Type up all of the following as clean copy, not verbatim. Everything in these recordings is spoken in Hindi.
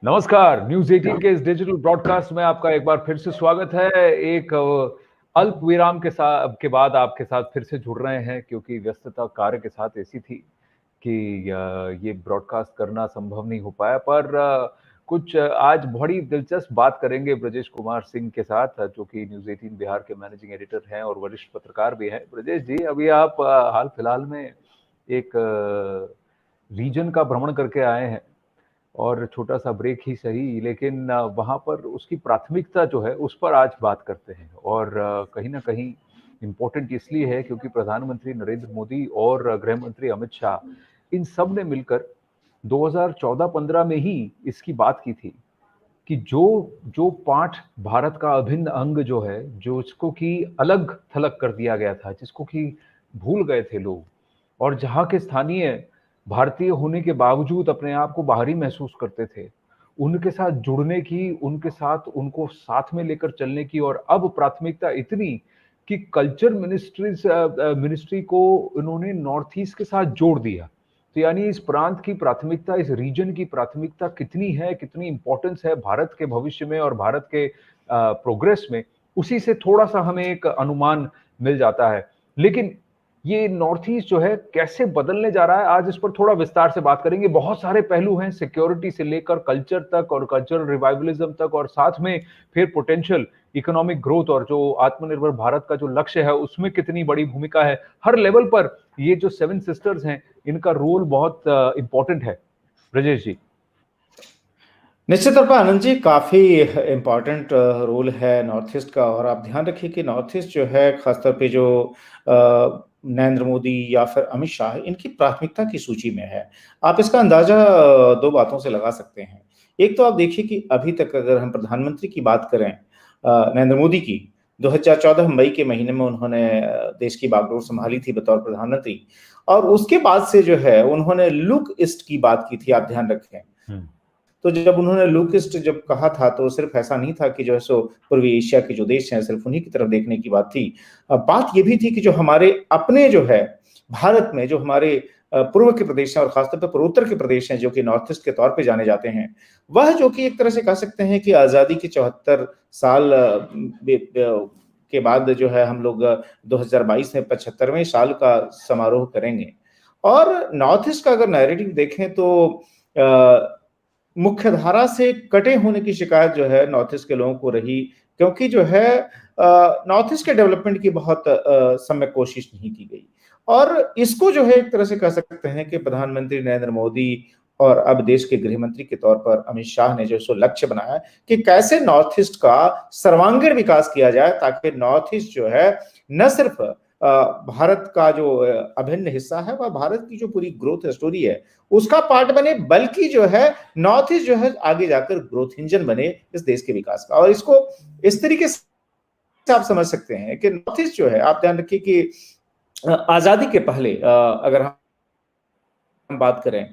नमस्कार। न्यूज 18 के इस डिजिटल ब्रॉडकास्ट में आपका एक बार फिर से स्वागत है। एक अल्प विराम के बाद आपके साथ फिर से जुड़ रहे हैं, क्योंकि व्यस्तता कार्य के साथ ऐसी थी कि ये ब्रॉडकास्ट करना संभव नहीं हो पाया। पर कुछ आज बड़ी दिलचस्प बात करेंगे ब्रजेश कुमार सिंह के साथ, जो कि न्यूज 18 बिहार के मैनेजिंग एडिटर हैं और वरिष्ठ पत्रकार भी हैं। ब्रजेश जी, अभी आप हाल फिलहाल में एक रीजन का भ्रमण करके आए हैं, और छोटा सा ब्रेक ही सही, लेकिन वहाँ पर उसकी प्राथमिकता जो है उस पर आज बात करते हैं। और कहीं ना कहीं इम्पोर्टेंट इसलिए है क्योंकि प्रधानमंत्री नरेंद्र मोदी और गृह मंत्री अमित शाह, इन सब ने मिलकर 2014-15 में ही इसकी बात की थी कि जो जो पाठ भारत का अभिन्न अंग जो है, जो इसको कि अलग थलग कर दिया गया था, जिसको कि भूल गए थे लोग, और जहाँ के स्थानीय भारतीय होने के बावजूद अपने आप को बाहरी महसूस करते थे, उनके साथ जुड़ने की, उनके साथ उनको साथ में लेकर चलने की। और अब प्राथमिकता इतनी कि कल्चर मिनिस्ट्री को इन्होंने नॉर्थ ईस्ट के साथ जोड़ दिया। तो यानी इस प्रांत की प्राथमिकता, इस रीजन की प्राथमिकता कितनी है, कितनी इंपॉर्टेंस है भारत के भविष्य में और भारत के प्रोग्रेस में, उसी से थोड़ा सा हमें एक अनुमान मिल जाता है। लेकिन ये नॉर्थ ईस्ट जो है कैसे बदलने जा रहा है, आज इस पर थोड़ा विस्तार से बात करेंगे। बहुत सारे पहलू हैं, सिक्योरिटी से लेकर कल्चर तक और कल्चरल रिवाइवलिज्म तक, और साथ में फिर पोटेंशियल इकोनॉमिक ग्रोथ और जो आत्मनिर्भर भारत का जो लक्ष्य है उसमें कितनी बड़ी भूमिका है। हर लेवल पर ये जो सेवन सिस्टर्स हैं, इनका रोल बहुत इंपॉर्टेंट है। ब्रजेश जी। निश्चित तौर पर आनंद जी, काफी इम्पोर्टेंट रोल है नॉर्थ ईस्ट का। और आप ध्यान रखिए कि नॉर्थ ईस्ट जो है, खासतौर पे जो नरेंद्र मोदी या फिर अमित शाह, इनकी प्राथमिकता की सूची में है। आप इसका अंदाजा दो बातों से लगा सकते हैं। एक तो आप देखिए कि अभी तक अगर हम प्रधानमंत्री की बात करें, नरेंद्र मोदी की, 2014 मई के महीने में उन्होंने देश की बागडोर संभाली थी बतौर प्रधानमंत्री, और उसके बाद से जो है उन्होंने लुक ईस्ट की बात की थी। आप ध्यान रखें, तो जब उन्होंने लुक ईस्ट जब कहा था, तो सिर्फ ऐसा नहीं था कि जो है सो पूर्वी एशिया के जो देश हैं सिर्फ उन्हीं की तरफ देखने की बात थी। बात ये भी थी कि जो हमारे अपने जो है भारत में, जो हमारे पूर्व के प्रदेश हैं और खासतौर पर पूर्वोत्तर के प्रदेश हैं, जो कि नॉर्थ ईस्ट के तौर पे जाने जाते हैं, वह जो कि एक तरह से कह सकते हैं कि आजादी के 74 साल के बाद जो है हम लोग 2022 में 75वें साल का समारोह करेंगे। और नॉर्थ ईस्ट का अगर नैरेटिव देखें तो मुख्य धारा से कटे होने की शिकायत जो है नॉर्थ ईस्ट के लोगों को रही, क्योंकि जो है नॉर्थ ईस्ट के डेवलपमेंट की बहुत सम्यक कोशिश नहीं की गई। और इसको जो है एक तरह से कह सकते हैं कि प्रधानमंत्री नरेंद्र मोदी और अब देश के गृह मंत्री के तौर पर अमित शाह ने जो सो लक्ष्य बनाया कि कैसे नॉर्थ ईस्ट का सर्वांगीण विकास किया जाए, ताकि नॉर्थ ईस्ट जो है न सिर्फ भारत का जो अभिन्न हिस्सा है, वह भारत की जो पूरी ग्रोथ स्टोरी है उसका पार्ट बने, बल्कि जो है नॉर्थ ईस्ट जो है आगे जाकर ग्रोथ इंजन बने इस देश के विकास का। और इसको इस तरीके से आप समझ सकते हैं कि नॉर्थ ईस्ट जो है, आप ध्यान रखिए कि आजादी के पहले अगर हम बात करें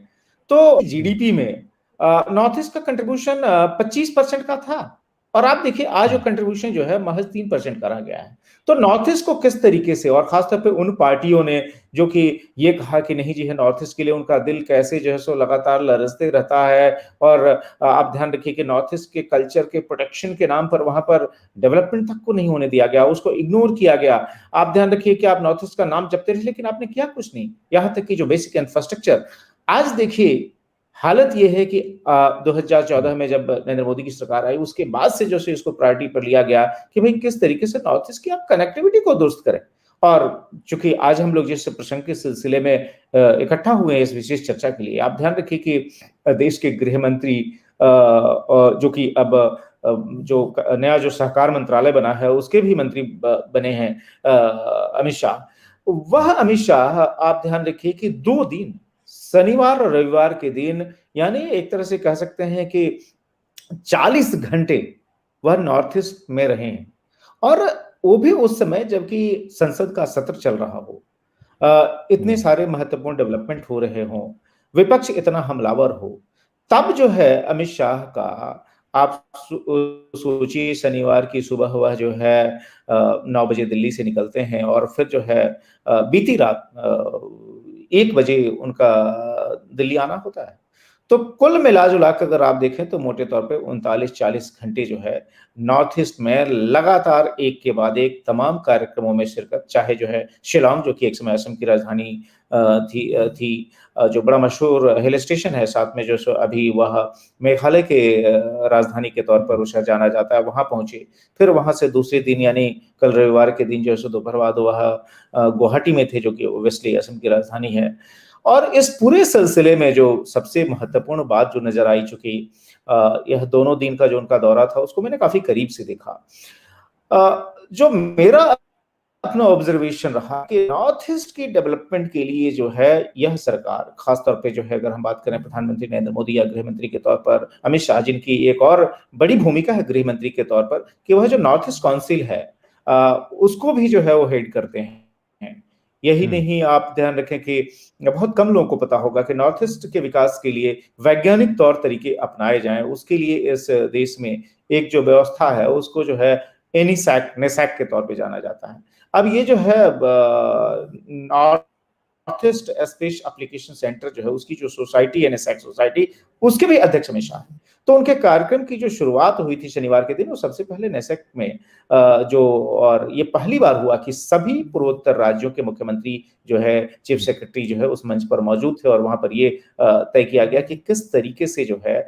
तो जीडीपी में नॉर्थ ईस्ट का कंट्रीब्यूशन 25% का था, और आप देखिए आज वो कंट्रीब्यूशन जो है महज 3% का रह गया है। तो नॉर्थ ईस्ट को किस तरीके से, और खासतौर पे उन पार्टियों ने जो कि ये कहा कि नहीं जी है नॉर्थ ईस्ट के लिए उनका दिल कैसे जो है सो लगातार लरजते रहता है, और आप ध्यान रखिए कि नॉर्थ ईस्ट के कल्चर के प्रोटेक्शन के नाम पर वहां पर डेवलपमेंट तक को नहीं होने दिया गया, उसको इग्नोर किया गया। आप ध्यान रखिए कि आप नॉर्थ ईस्ट का नाम जपते रहे, लेकिन आपने किया कुछ नहीं। यहाँ तक कि जो बेसिक इंफ्रास्ट्रक्चर, आज देखिए हालत यह है कि 2014 में जब नरेंद्र मोदी की सरकार आई, उसके बाद से जो से इसको प्रायोरिटी पर लिया गया कि भाई किस तरीके से नॉर्थ ईस्ट की आप कनेक्टिविटी को दुरुस्त करें। और चूंकि आज हम लोग जिस प्रसंग के सिलसिले में इकट्ठा हुए हैं इस विशेष चर्चा के लिए, आप ध्यान रखिए कि देश के गृह मंत्री जो कि अब जो नया जो सहकार मंत्रालय बना है उसके भी मंत्री बने हैं अमित शाह। वह अमित शाह, आप ध्यान रखिए कि 2 दिन, शनिवार और रविवार के दिन, यानी एक तरह से कह सकते हैं कि 40 घंटे वह नॉर्थ ईस्ट में रहे हैं, और वो भी उस समय जबकि संसद का सत्र चल रहा हो, इतने सारे महत्वपूर्ण डेवलपमेंट हो रहे हों, विपक्ष इतना हमलावर हो, तब जो है अमित शाह का आप सोचिए शनिवार की सुबह वह जो है 9 बजे दिल्ली से निकलते हैं, और फिर जो है बीती रात 1 बजे उनका दिल्ली आना होता है। तो कुल मिला-जुला कर अगर आप देखें तो मोटे तौर पे 39-40 घंटे जो है नॉर्थ ईस्ट में लगातार एक के बाद एक तमाम कार्यक्रमों में शिरकत, चाहे जो है शिलांग जो कि एक समय असम की राजधानी थी, जो बड़ा मशहूर हिल स्टेशन है, साथ में जो सो अभी वह मेघालय के राजधानी के तौर पर उसे जाना जाता है, वहाँ पहुँचे। फिर वहाँ से दूसरे दिन यानी कल रविवार के दिन जो है सो दोपहर बाद वह गुवाहाटी में थे, जो कि ओब्वियसली असम की राजधानी है। और इस पूरे सिलसिले में जो सबसे महत्वपूर्ण बात जो नज़र आई, चूँकि यह दोनों दिन का जो उनका दौरा था, उसको मैंने काफ़ी करीब से देखा। जो मेरा अपना ऑब्जर्वेशन रहा कि नॉर्थ ईस्ट की डेवलपमेंट के लिए जो है यह सरकार, खासतौर पे जो है अगर हम बात करें प्रधानमंत्री नरेंद्र मोदी या गृह मंत्री के तौर पर अमित शाह, जिनकी एक और बड़ी भूमिका है गृह मंत्री के तौर पर, कि वह जो नॉर्थ ईस्ट काउंसिल है उसको भी जो है वो हेड करते हैं। यही नहीं, आप ध्यान रखें कि बहुत कम लोगों को पता होगा कि नॉर्थ ईस्ट के विकास के लिए वैज्ञानिक तौर तरीके अपनाए जाएं, उसके लिए इस देश में एक जो व्यवस्था है उसको जो है एनीसैक नेसैक के तौर पे जाना जाता है। अब ये जो है north east space application centre जो है उसकी जो सोसाइटी है, नेसैक सोसाइटी, उसके भी अध्यक्ष अमित शाह हैं। तो उनके कार्यक्रम की जो शुरुआत हुई थी शनिवार के दिन, वो सबसे पहले नेसैक में और ये पहली बार हुआ कि सभी पूर्वोत्तर राज्यों के मुख्यमंत्री जो है, चीफ सेक्रेटरी जो है उस मंच पर मौजूद थे, और वहां पर ये तय किया गया कि किस तरीके से जो है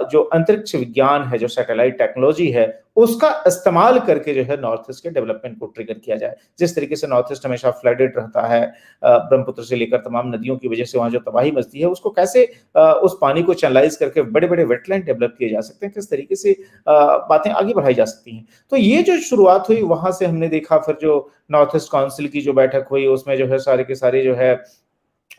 जो अंतरिक्ष विज्ञान है, जो सैटेलाइट टेक्नोलॉजी है, उसका इस्तेमाल करके जो है नॉर्थ ईस्ट के डेवलपमेंट को ट्रिगर किया जाए। जिस तरीके से नॉर्थ ईस्ट हमेशा फ्लडेड रहता है, ब्रह्मपुत्र से लेकर तमाम नदियों की वजह से वहां जो तबाही मचती है, उसको कैसे उस पानी को चैनलाइज करके बड़े बड़े वेटलैंड डेवलप किए जा सकते हैं, किस तरीके से बातें आगे बढ़ाई जा सकती हैं। तो ये जो शुरुआत हुई वहां से हमने देखा, फिर जो नॉर्थ ईस्ट काउंसिल की जो बैठक हुई उसमें जो है सारे के सारे जो है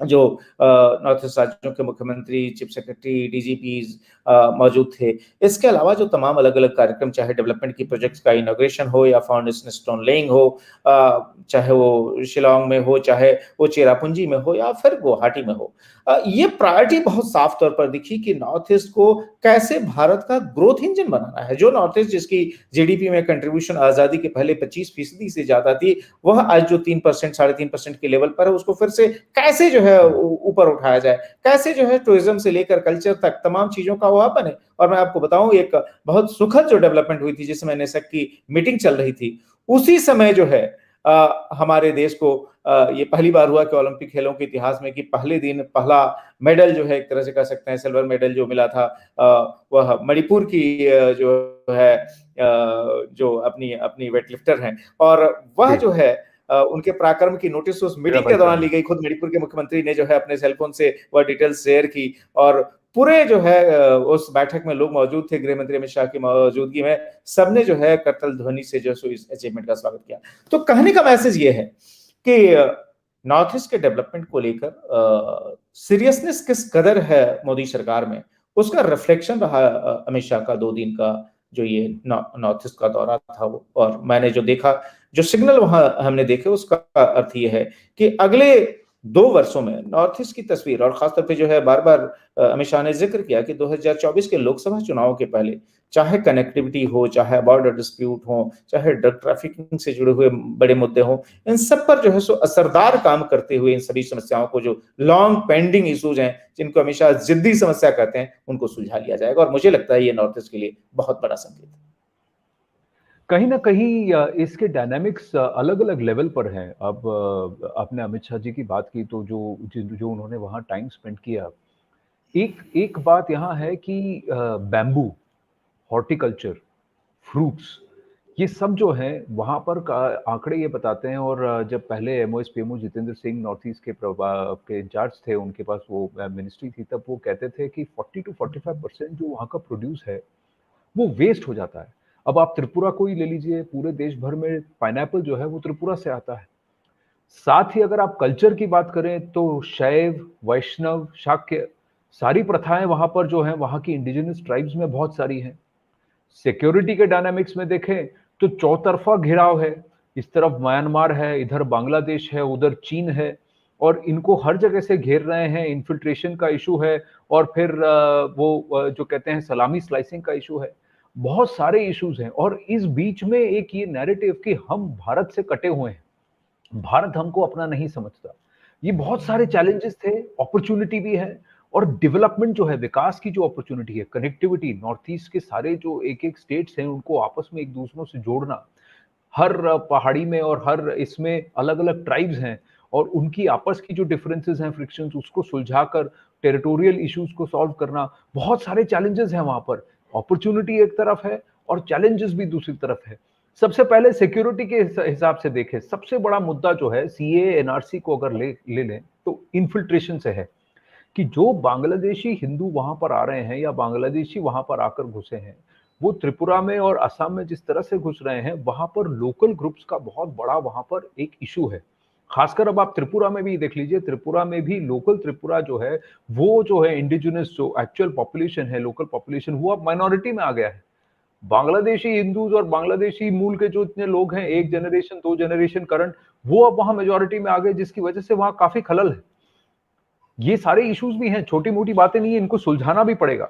जो नॉर्थ ईस्ट राज्यों के मुख्यमंत्री, चीफ सेक्रेटरी, डीजीपीज मौजूद थे। इसके अलावा जो तमाम अलग अलग कार्यक्रम, चाहे डेवलपमेंट की प्रोजेक्ट्स का इनॉग्रेशन हो या फाउंडेशन स्टोन लेइंग हो, चाहे वो शिलांग में हो, चाहे वो चेरापूंजी में हो या फिर गुवाहाटी में हो, ये प्रायोरिटी बहुत साफ तौर पर दिखी कि नॉर्थ ईस्ट को कैसे भारत का ग्रोथ इंजन बनाना है। जो नॉर्थ ईस्ट जिसकी जीडीपी में कंट्रीब्यूशन आजादी के पहले 25% से ज्यादा थी, वह आज जो 3%, 3.5% के लेवल पर है, उसको फिर से कैसे जो है ऊपर उठाया जाए, कैसे जो है टूरिज्म से लेकर कल्चर तक तमाम चीजों का वह बने। और मैं आपको बताऊं, एक बहुत सुखद जो डेवलपमेंट हुई थी, जिसमें नेसैक की मीटिंग चल रही थी, उसी समय जो है हमारे देश को ये पहली बार हुआ कि ओलंपिक खेलों के इतिहास में कि पहले दिन पहला मेडल जो है, एक तरह से कह सकते हैं सिल्वर मेडल जो मिला था, वह मणिपुर की जो है जो अपनी अपनी वेटलिफ्टर हैं, और वह जो है उनके पराक्रम की नोटिस उस मीटिंग के दौरान ली गई। खुद मणिपुर के मुख्यमंत्री ने जो है अपने सेलफोन से वह डिटेल्स शेयर की, और पूरे जो है उस बैठक में लोग मौजूद थे, गृह मंत्री अमित शाह की मौजूदगी में, सबने जो है करतल ध्वनि से जो इस अचीवमेंट का स्वागत किया। तो कहने का मैसेज ये है कि नॉर्थ ईस्ट के डेवलपमेंट को लेकर सीरियसनेस किस कदर है मोदी सरकार में, उसका रिफ्लेक्शन रहा अमित शाह का 2 दिन का जो ये नॉर्थ ईस्ट का दौरा था वो। और मैंने जो देखा, जो सिग्नल वहां हमने देखे, उसका अर्थ ये है कि अगले 2 वर्षों में नॉर्थ ईस्ट की तस्वीर, और खासतौर पे जो है बार बार अमित शाह ने जिक्र किया कि 2024 के लोकसभा चुनाव के पहले, चाहे कनेक्टिविटी हो, चाहे बॉर्डर डिस्प्यूट हो, चाहे ड्रग ट्रैफिकिंग से जुड़े हुए बड़े मुद्दे हो, इन सब पर जो है सो असरदार काम करते हुए इन सभी समस्याओं को, जो लॉन्ग पेंडिंग इश्यूज हैं, जिनको हमेशा जिद्दी समस्या कहते हैं, उनको सुलझा लिया जाएगा। और मुझे लगता है ये नॉर्थ ईस्ट के लिए बहुत बड़ा संकेत है। कहीं ना कहीं इसके डायनामिक्स अलग अलग लेवल पर हैं। अब आपने अमित शाह जी की बात की, तो जो उन्होंने वहाँ टाइम स्पेंड किया, एक एक बात यहाँ है कि बैम्बू, हॉर्टिकल्चर, फ्रूट्स, ये सब जो है वहाँ पर आंकड़े ये बताते हैं। और जब पहले MOS PMO Jitendra Singh north east के इंचार्ज थे, उनके पास वो मिनिस्ट्री थी, तब वो कहते थे कि 40 to 45% जो वहाँ का प्रोड्यूस है वो वेस्ट हो जाता है। अब आप त्रिपुरा को ही ले लीजिए, पूरे देश भर में पाइनएप्पल जो है वो त्रिपुरा से आता है। साथ ही अगर आप कल्चर की बात करें तो शैव, वैष्णव, शाक्य, सारी प्रथाएं वहां पर जो है वहां की इंडिजिनस ट्राइब्स में बहुत सारी हैं। सिक्योरिटी के डायनामिक्स में देखें तो चौतरफा घेराव है। इस तरफ म्यांमार है, इधर बांग्लादेश है, उधर चीन है, और इनको हर जगह से घेर रहे हैं। इन्फिल्ट्रेशन का इशू है, और फिर वो जो कहते हैं सलामी स्लाइसिंग का इशू है। बहुत सारे इश्यूज हैं, और इस बीच में एक ये नैरेटिव कि हम भारत से कटे हुए हैं, भारत हमको अपना नहीं समझता। ये बहुत सारे चैलेंजेस थे, अपॉर्चुनिटी भी है। और डेवलपमेंट जो है, विकास की जो अपॉर्चुनिटी है, कनेक्टिविटी, नॉर्थ ईस्ट के सारे जो एक एक स्टेट्स हैं उनको आपस में एक दूसरों से जोड़ना, हर पहाड़ी में और हर इसमें अलग अलग ट्राइब्स हैं और उनकी आपस की जो डिफरेंसेस हैं, फ्रिक्शंस, उसको सुलझाकर टेरिटोरियल इश्यूज को सॉल्व करना, बहुत सारे चैलेंजेस हैं वहां पर। अपॉर्चुनिटी एक तरफ है और चैलेंजेस भी दूसरी तरफ है। सबसे पहले सिक्योरिटी के हिसाब से देखें, सबसे बड़ा मुद्दा जो है सीए एनआरसी को अगर ले लें तो इन्फिल्ट्रेशन से है कि जो बांग्लादेशी हिंदू वहां पर आ रहे हैं या बांग्लादेशी वहां पर आकर घुसे हैं, वो त्रिपुरा में और असम में जिस तरह से घुस रहे हैं, वहां पर लोकल ग्रुप्स का बहुत बड़ा वहां पर एक इशू है। खासकर अब आप त्रिपुरा में भी देख लीजिए, त्रिपुरा में भी लोकल त्रिपुरा जो है, वो जो है इंडिजिनस जो एक्चुअल पॉपुलेशन है, लोकल पॉपुलेशन, वो अब माइनॉरिटी में आ गया है। बांग्लादेशी हिंदूज और बांग्लादेशी मूल के जो इतने लोग हैं, एक जनरेशन, दो जनरेशन करंट, वो अब वहां मेजोरिटी में आ गए, जिसकी वजह से वहां काफी खलल है। ये सारे इश्यूज भी हैं, छोटी मोटी बातें नहीं है, इनको सुलझाना भी पड़ेगा।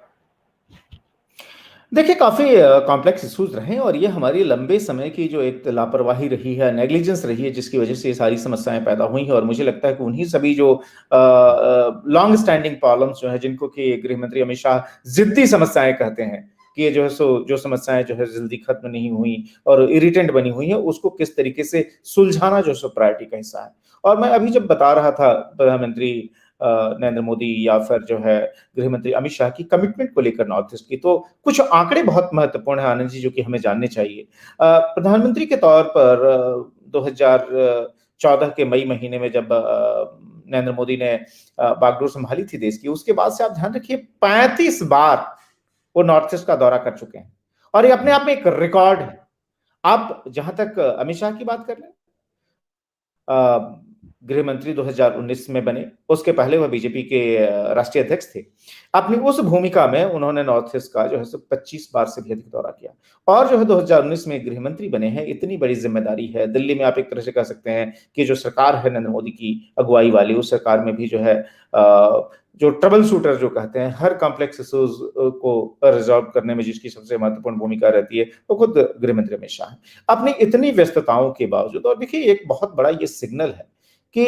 देखिए, काफी कॉम्प्लेक्स इश्यूज रहे और ये हमारी लंबे समय की जो एक लापरवाही रही है, नेग्लिजेंस रही है, जिसकी वजह से ये सारी समस्याएं पैदा हुई हैं। और मुझे लगता है कि उन्हीं सभी जो लॉन्ग स्टैंडिंग प्रॉब्लम्स जो है, जिनको कि गृह मंत्री अमित शाह जिद्दी समस्याएं कहते हैं, कि ये जो है जो समस्याएं जो है जल्दी खत्म नहीं हुई और इरिटेंट बनी हुई है, उसको किस तरीके से सुलझाना जो प्रायोरिटी का हिस्सा है। और मैं अभी जब बता रहा था प्रधानमंत्री नरेंद्र मोदी या फिर जो है गृह मंत्री अमित शाह की कमिटमेंट को लेकर नॉर्थ ईस्ट की, तो कुछ आंकड़े बहुत महत्वपूर्ण है आनंद जी, जो कि हमें जानने चाहिए। प्रधानमंत्री के तौर पर 2014 के मई महीने में जब नरेंद्र मोदी ने बागडोर संभाली थी देश की, उसके बाद से आप ध्यान रखिए 35 बार वो नॉर्थ ईस्ट का दौरा कर चुके हैं और ये अपने आप में एक रिकॉर्ड है। आप जहां तक अमित शाह की बात कर लें, गृह मंत्री 2019 में बने, उसके पहले वह बीजेपी के राष्ट्रीय अध्यक्ष थे। अपनी उस भूमिका में उन्होंने नॉर्थ ईस्ट का जो है 25 बार से भी अधिक दौरा किया और जो है 2019 में गृह मंत्री बने हैं। इतनी बड़ी जिम्मेदारी है। दिल्ली में आप एक तरह से कह सकते हैं कि जो सरकार है नरेंद्र मोदी की अगुवाई वाली, उस सरकार में भी जो है जो ट्रबल शूटर जो कहते हैं, हर कॉम्प्लेक्स इश्यूज को रिजॉल्व करने में जिसकी सबसे महत्वपूर्ण भूमिका रहती है, वो खुद गृह मंत्री अमित शाह है। अपनी इतनी व्यस्तताओं के बावजूद, और देखिए एक बहुत बड़ा ये सिग्नल है कि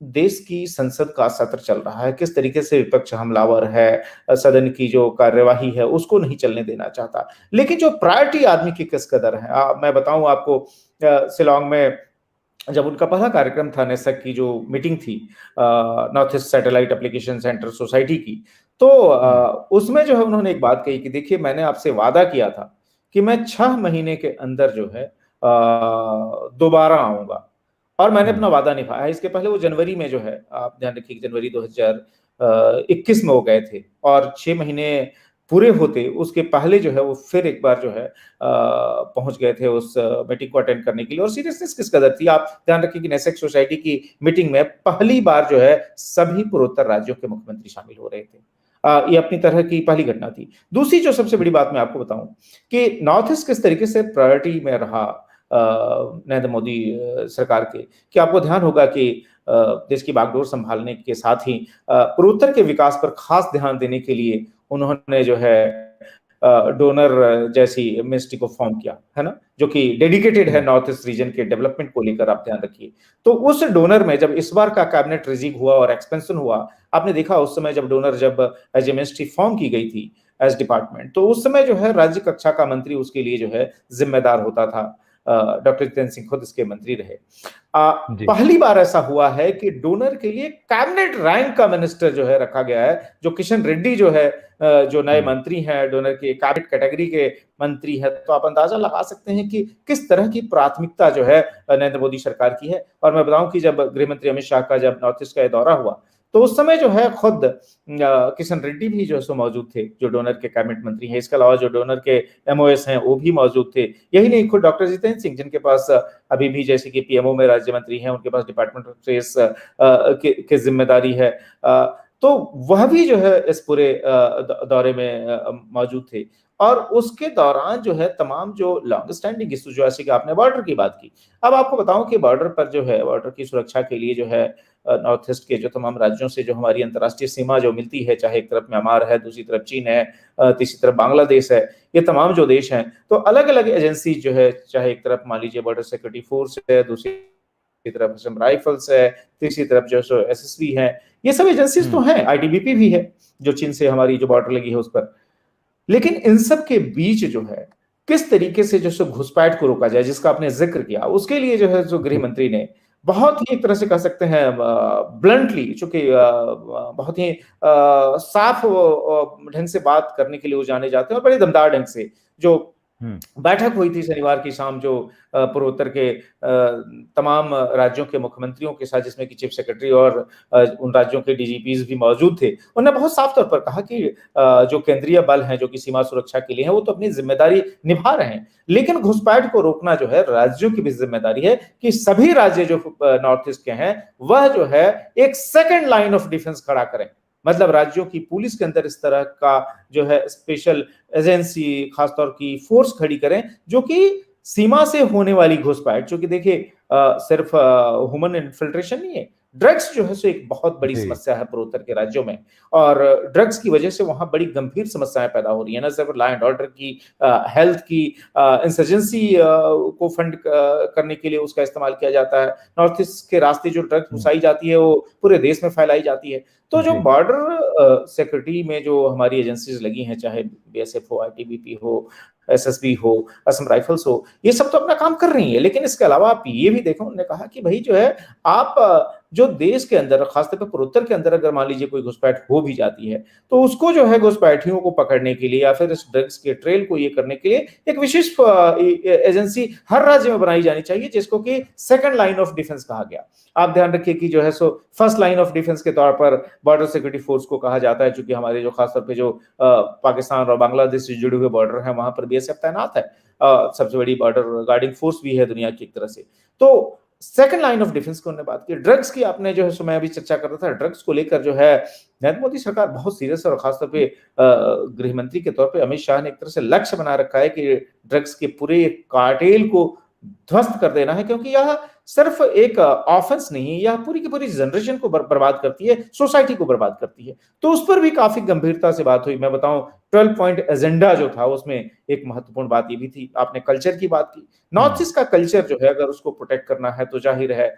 देश की संसद का सत्र चल रहा है, किस तरीके से विपक्ष हमलावर है, सदन की जो कार्यवाही है उसको नहीं चलने देना चाहता। लेकिन जो प्रायोरिटी आदमी की किस कदर है, मैं बताऊं आपको, शिलांग में जब उनका पहला कार्यक्रम था, नेसक की जो मीटिंग थी, north east satellite application centre society की, तो उसमें जो है उन्होंने एक बात कही कि देखिए, मैंने आपसे वादा किया था कि मैं 6 महीने के अंदर जो है दोबारा आऊंगा और मैंने अपना वादा निभाया। इसके पहले वो जनवरी में जो है, आप ध्यान रखिए, जनवरी 2021 में वो गए थे और 6 महीने पूरे होते उसके पहले जो है वो फिर एक बार जो है पहुंच गए थे उस मीटिंग को अटेंड करने के लिए। और सीरियसनेस किस कदर थी, आप ध्यान रखिए कि नेसेक सोसाइटी की मीटिंग में पहली बार जो है सभी पूर्वोत्तर राज्यों के मुख्यमंत्री शामिल हो रहे थे। ये अपनी तरह की पहली घटना थी। दूसरी जो सबसे बड़ी बात मैं आपको बताऊं कि नॉर्थ ईस्ट किस तरीके से प्रायोरिटी में रहा नरेंद्र मोदी सरकार के, कि आपको ध्यान होगा कि देश की बागडोर संभालने के साथ ही पूर्वोत्तर के विकास पर खास ध्यान देने के लिए उन्होंने जो है डोनर जैसी मिनिस्ट्री को फॉर्म किया है ना, जो कि डेडिकेटेड है नॉर्थ ईस्ट रीजन के डेवलपमेंट को लेकर। आप ध्यान रखिए, तो उस डोनर में जब इस बार का कैबिनेट रिजीव हुआ और एक्सपेंशन हुआ, आपने देखा उस समय जब डोनर जब एज ए मिनिस्ट्री फॉर्म की गई थी एज डिपार्टमेंट, तो उस समय जो है राज्य कक्षा का मंत्री उसके लिए जो है जिम्मेदार होता था। डॉक्टर जितेंद्र सिंह खुद इसके मंत्री रहे। पहली बार ऐसा हुआ है कि डोनर के लिए कैबिनेट रैंक का मिनिस्टर जो है रखा गया है, जो किशन रेड्डी जो है, जो नए मंत्री हैं, डोनर के कैबिनेट कैटेगरी के मंत्री है। तो आप अंदाजा लगा सकते हैं कि किस तरह की प्राथमिकता जो है नरेंद्र मोदी सरकार की है। और मैं बताऊं कि जब गृह मंत्री अमित शाह का जब नॉर्थ ईस्ट का दौरा हुआ, तो उस समय जो है खुद किशन रेड्डी भी जो है सो मौजूद थे, जो डोनर के कैबिनेट मंत्री हैं। इसके अलावा जो डोनर के एमओएस हैं वो भी मौजूद थे। यही नहीं, खुद डॉक्टर जितेंद्र सिंह, जिनके पास अभी भी जैसे कि पीएमओ में राज्य मंत्री हैं, उनके पास डिपार्टमेंट ऑफ स्पेस की जिम्मेदारी है, तो वह भी जो है इस पूरे दौरे में मौजूद थे। और उसके दौरान जो है तमाम जो लॉन्ग स्टैंडिंग इश्यू, जो ऐसे कि आपने बॉर्डर की बात की, अब आपको बताऊं कि बॉर्डर पर जो है, बॉर्डर की सुरक्षा के लिए जो है नॉर्थ ईस्ट के जो तमाम राज्यों से जो हमारी अंतर्राष्ट्रीय सीमा जो मिलती है, चाहे एक तरफ म्यांमार है, दूसरी तरफ चीन है, तीसरी तरफ बांग्लादेश है, ये तमाम जो देश हैं, तो अलग अलग एजेंसी जो है, चाहे एक तरफ मान लीजिए बॉर्डर सिक्योरिटी फोर्स है, दूसरी तरफ असम राइफल्स है, तीसरी तरफ जो सो एसएसबी है, ये सब एजेंसीज तो हैं, आईटीबीपी भी है, जो चीन से हमारी जो बॉर्डर लगी है उस पर। लेकिन इन सब के बीच जो है किस तरीके से जो घुसपैठ को रोका जाए, जिसका आपने जिक्र किया, उसके लिए जो है जो गृह मंत्री ने बहुत ही एक तरह से कह सकते हैं ब्लंटली, चूंकि बहुत ही साफ ढंग से बात करने के लिए वो जाने जाते हैं, और बड़े दमदार ढंग से जो बैठक हुई थी शनिवार की शाम, जो पूर्वोत्तर के तमाम राज्यों के मुख्यमंत्रियों के साथ, जिसमें कि चीफ सेक्रेटरी और उन राज्यों के डीजीपीज भी मौजूद थे। उन्होंने बहुत साफ तौर पर कहा कि जो केंद्रीय बल हैं जो कि सीमा सुरक्षा के लिए हैं, वो तो अपनी जिम्मेदारी निभा रहे हैं, लेकिन घुसपैठ को रोकना जो है राज्यों की भी जिम्मेदारी है कि सभी राज्य जो नॉर्थ ईस्ट के हैं वह जो है एक सेकेंड लाइन ऑफ डिफेंस खड़ा करें। मतलब राज्यों की पुलिस के अंदर इस तरह का जो है स्पेशल एजेंसी, खासतौर की फोर्स खड़ी करें, जो कि सीमा से होने वाली घुसपैठ, जो कि देखिए सिर्फ ह्यूमन इन्फिल्ट्रेशन नहीं है, ड्रग्स जो है सो एक बहुत बड़ी समस्या है पूर्वोत्तर के राज्यों में, और ड्रग्स की वजह से वहां बड़ी गंभीर समस्याएं पैदा हो रही है, न सिर्फ लॉ एंड ऑर्डर की, हेल्थ की, इंसर्जेंसी को फंड करने के लिए उसका इस्तेमाल किया जाता है। नॉर्थ ईस्ट के रास्ते जो ड्रग्स घुसाई जाती है वो पूरे देश में फैलाई जाती है। तो जो बॉर्डर सिक्योरिटी में जो हमारी एजेंसीज लगी हैं, चाहे बीएसएफ हो, आईटीबीपी हो, एसएसबी हो, असम राइफल्स हो, ये सब तो अपना काम कर रही है, लेकिन इसके अलावा आप ये भी देखो, उन्होंने कहा कि भाई जो है आप जो देश के अंदर, खासतौर पर पूर्वोत्तर के अंदर अगर मान लीजिए कोई घुसपैठ हो भी जाती है, तो उसको जो है घुसपैठियों को पकड़ने के लिए या फिर इस ड्रग्स के ट्रेल को ये करने के लिए एक विशेष एजेंसी हर राज्य में बनाई जानी चाहिए, जिसको कि सेकंड लाइन ऑफ डिफेंस कहा गया। आप ध्यान रखिए कि जो है so first line of defence के तौर पर बॉर्डर सिक्योरिटी फोर्स को कहा जाता है, क्योंकि हमारे जो खासतौर पे जो पाकिस्तान और बांग्लादेश से जुड़े हुए बॉर्डर है वहां पर बीएसएफ तैनात है, सबसे बड़ी बॉर्डर गार्डिंग फोर्स भी है दुनिया की एक तरह से। तो सेकंड लाइन ऑफ डिफेंस की उन्होंने बात की। ड्रग्स की आपने जो है सो मैं अभी चर्चा कर रहा था, ड्रग्स को लेकर जो है नरेंद्र मोदी सरकार बहुत सीरियस है, और खासतौर पे गृह मंत्री के तौर पे अमित शाह ने एक तरह से लक्ष्य बना रखा है कि ड्रग्स के पूरे कार्टेल को ध्वस्त कर देना है, क्योंकि यह सिर्फ एक ऑफेंस नहीं है, यह पूरी की पूरी जनरेशन को बर्बाद करती है, सोसाइटी को बर्बाद करती है। तो उस पर भी काफी गंभीरता से बात हुई। मैं बताऊं 12 पॉइंट एजेंडा जो था उसमें एक महत्वपूर्ण बात ये भी थी, आपने कल्चर की बात की। नॉर्थ ईस्ट का कल्चर जो है अगर उसको प्रोटेक्ट करना है तो जाहिर है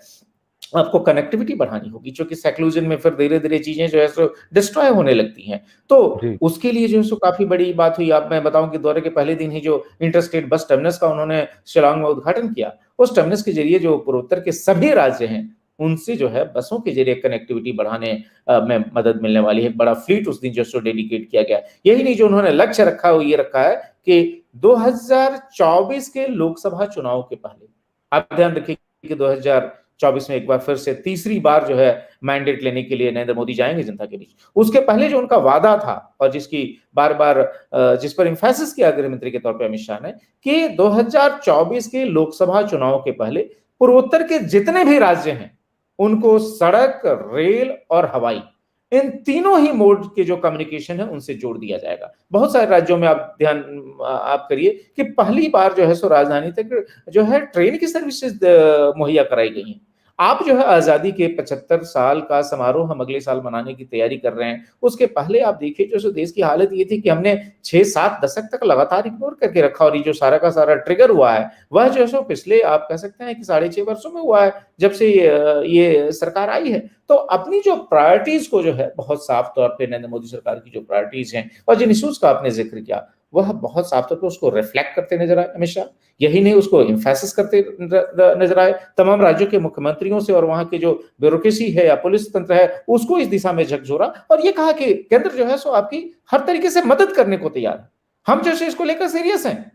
आपको कनेक्टिविटी बढ़ानी होगी, क्योंकि सेक्लूजन में फिर धीरे धीरे चीजें जो है सो डिस्ट्रॉय होने लगती हैं। तो उसके लिए जो है सो काफी बड़ी बात हुई। आप मैं बताऊं कि दौरे के पहले दिन ही जो इंटरस्टेट बस टर्मिनस का उन्होंने शिलांग में उद्घाटन किया, उस टर्मिनस के जरिए जो पूर्वोत्तर के सभी राज्य हैं उनसे जो है बसों के जरिए कनेक्टिविटी बढ़ाने में मदद मिलने वाली है। एक बड़ा फ्लीट उस दिन जो सो डेडिकेट किया गया। यही नहीं, जो उन्होंने लक्ष्य रखा है वो ये रखा है कि 2024 के लोकसभा चुनाव के पहले, आप ध्यान रखिए कि 2024 में एक बार फिर से तीसरी बार जो है मैंडेट लेने के लिए नरेंद्र मोदी जाएंगे जनता के बीच। उसके पहले जो उनका वादा था और जिसकी बार बार जिस पर एम्फेसिस किया गृह मंत्री के तौर पर अमित शाह ने, कि 2024 के लोकसभा चुनाव के पहले पूर्वोत्तर के जितने भी राज्य हैं उनको सड़क, रेल और हवाई, इन तीनों ही मोड के जो कम्युनिकेशन है उनसे जोड़ दिया जाएगा। बहुत सारे राज्यों में आप ध्यान आप करिए कि पहली बार जो है सो राजधानी तक जो है ट्रेन की सर्विसेज मुहैया कराई गई हैं। आप जो है आजादी के 75 साल का समारोह हम अगले साल मनाने की तैयारी कर रहे हैं, उसके पहले आप देखिए जो देश की हालत ये थी कि हमने 6-7 दशक तक लगातार इग्नोर करके रखा, और ये जो सारा का सारा ट्रिगर हुआ है वह जो है पिछले आप कह सकते हैं कि 6.5 वर्षों में हुआ है, जब से ये सरकार आई है। तो अपनी जो प्रायोरिटीज को जो है बहुत साफ तौर पे नरेंद्र मोदी सरकार की जो प्रायोरिटीज हैं और जिन इश्यूज का आपने जिक्र किया वह बहुत साफ तौर पर उसको रिफ्लेक्ट करते नजर आए अमित शाह। यही नहीं, उसको एम्फेसिस करते नजर आए तमाम राज्यों के मुख्यमंत्रियों से, और वहां के जो ब्यूरोक्रेसी है या पुलिस तंत्र है उसको इस दिशा में झकझोरा, और ये कहा कि केंद्र जो है सो आपकी हर तरीके से मदद करने को तैयार है, हम जो है इसको लेकर सीरियस हैं।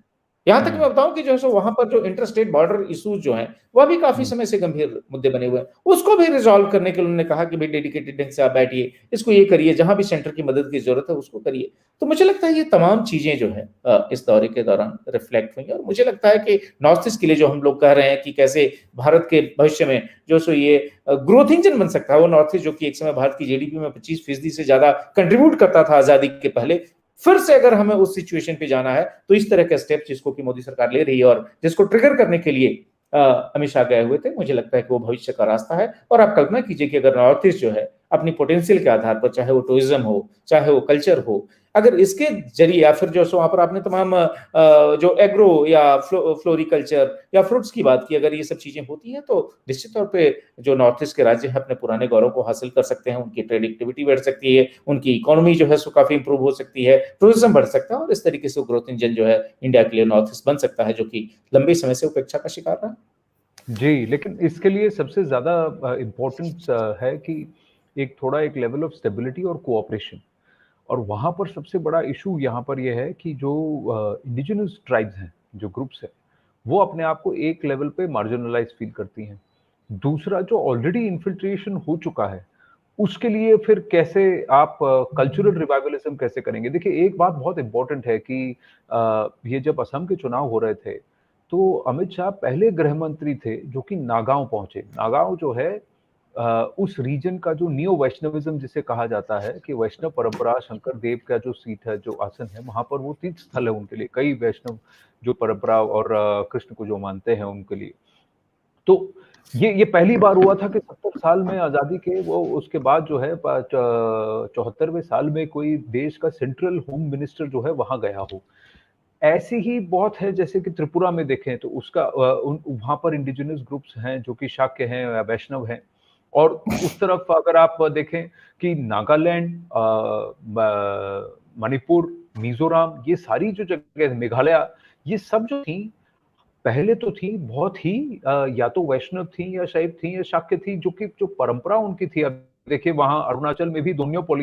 यहां तक मैं बताऊं कि जो है सो वहां पर जो इंटरस्टेट बॉर्डर इश्यूज जो हैं वह भी काफी समय से गंभीर मुद्दे बने हुए हैं, उसको भी रिजॉल्व करने के लिए उन्होंने कहा कि भाई डेडिकेटेड ढंग से आप बैठिए, इसको ये करिए, जहां भी सेंटर की मदद की जरूरत है उसको करिए। तो मुझे लगता है ये तमाम चीजें जो है इस दौरे के दौरान रिफ्लेक्ट हुई, और मुझे लगता है कि नॉर्थ ईस्ट के लिए जो हम लोग कह रहे हैं कि कैसे भारत के भविष्य में जो सो ये ग्रोथ इंजन बन सकता है, वो नॉर्थ ईस्ट जो कि एक समय भारत की जीडीपी में 25% से ज्यादा कंट्रीब्यूट करता था आजादी के पहले, फिर से अगर हमें उस सिचुएशन पे जाना है तो इस तरह के स्टेप जिसको कि मोदी सरकार ले रही है और जिसको ट्रिगर करने के लिए अमित शाह गए हुए थे, मुझे लगता है कि वो भविष्य का रास्ता है। और आप कल्पना कीजिए कि अगर नॉर्थ ईस्ट जो है अपनी पोटेंशियल के आधार पर, चाहे वो टूरिज्म हो, चाहे वो कल्चर हो, अगर इसके जरिए या फिर जो सो वहां पर आपने तमाम जो एग्रो या फ्लोरिकल्चर या फ्रूट्स की बात की, अगर ये सब चीजें होती हैं तो निश्चित तौर पे जो नॉर्थ ईस्ट के राज्य है अपने पुराने गौरव को हासिल कर सकते हैं, उनकी ट्रेड एक्टिविटी बढ़ सकती है, उनकी इकोनॉमी जो है सो काफी इंप्रूव हो सकती है, टूरिज्म बढ़ सकता है और इस तरीके से ग्रोथ इंजन जो है इंडिया के लिए नॉर्थ ईस्ट बन सकता है, जो कि लंबे समय से उपेक्षा का शिकार रहा। जी, लेकिन इसके लिए सबसे ज़्यादा इम्पोर्टेंस है कि एक थोड़ा एक लेवल ऑफ स्टेबिलिटी और कोऑपरेशन। और वहाँ पर सबसे बड़ा इश्यू यहाँ पर ये है कि जो इंडिजिनस ट्राइब्स हैं, जो ग्रुप्स हैं, वो अपने आप को एक लेवल पे मार्जिनलाइज़ फ़ील करती हैं। दूसरा जो ऑलरेडी इन्फिल्ट्रेशन हो चुका है, उसके लिए फिर कैसे आप कल्चरल रिवाइवलिज़्म कैसे करेंगे? देखिए, एक बात बहुत इम्पोर्टेंट है कि ये जब असम के चुनाव हो रहे थे, तो अमित शाह पहले गृह मंत्री थे जो कि नागाँव पहुँचे। नागाँव जो है उस रीजन का जो नियो वैष्णविज़्म जिसे कहा जाता है कि वैष्णव परंपरा शंकर देव का जो सीट है, जो आसन है, वहाँ पर वो तीर्थ स्थल है उनके लिए। कई वैष्णव जो परंपरा और कृष्ण को जो मानते हैं उनके लिए। तो ये पहली बार हुआ था कि 70 साल में आज़ादी के वो उसके बाद जो है 74वें साल में कोई देश का सेंट्रल होम मिनिस्टर जो है वहाँ गया हो। ऐसी ही बहुत है जैसे कि त्रिपुरा में देखें तो उसका उन वहाँ पर इंडिजिनस ग्रुप्स हैं जो कि शाक्य हैं या वैष्णव हैं। और उस तरफ अगर आप देखें कि नागालैंड, मणिपुर, मिज़ोरम ये सारी जो जगह मेघालय ये सब जो थी पहले तो थी बहुत ही या तो वैष्णव थी या शैव थी या शाक्य थी जो कि जो परंपरा उनकी थी। अब देखिए वहाँ अरुणाचल में भी दोन्यों को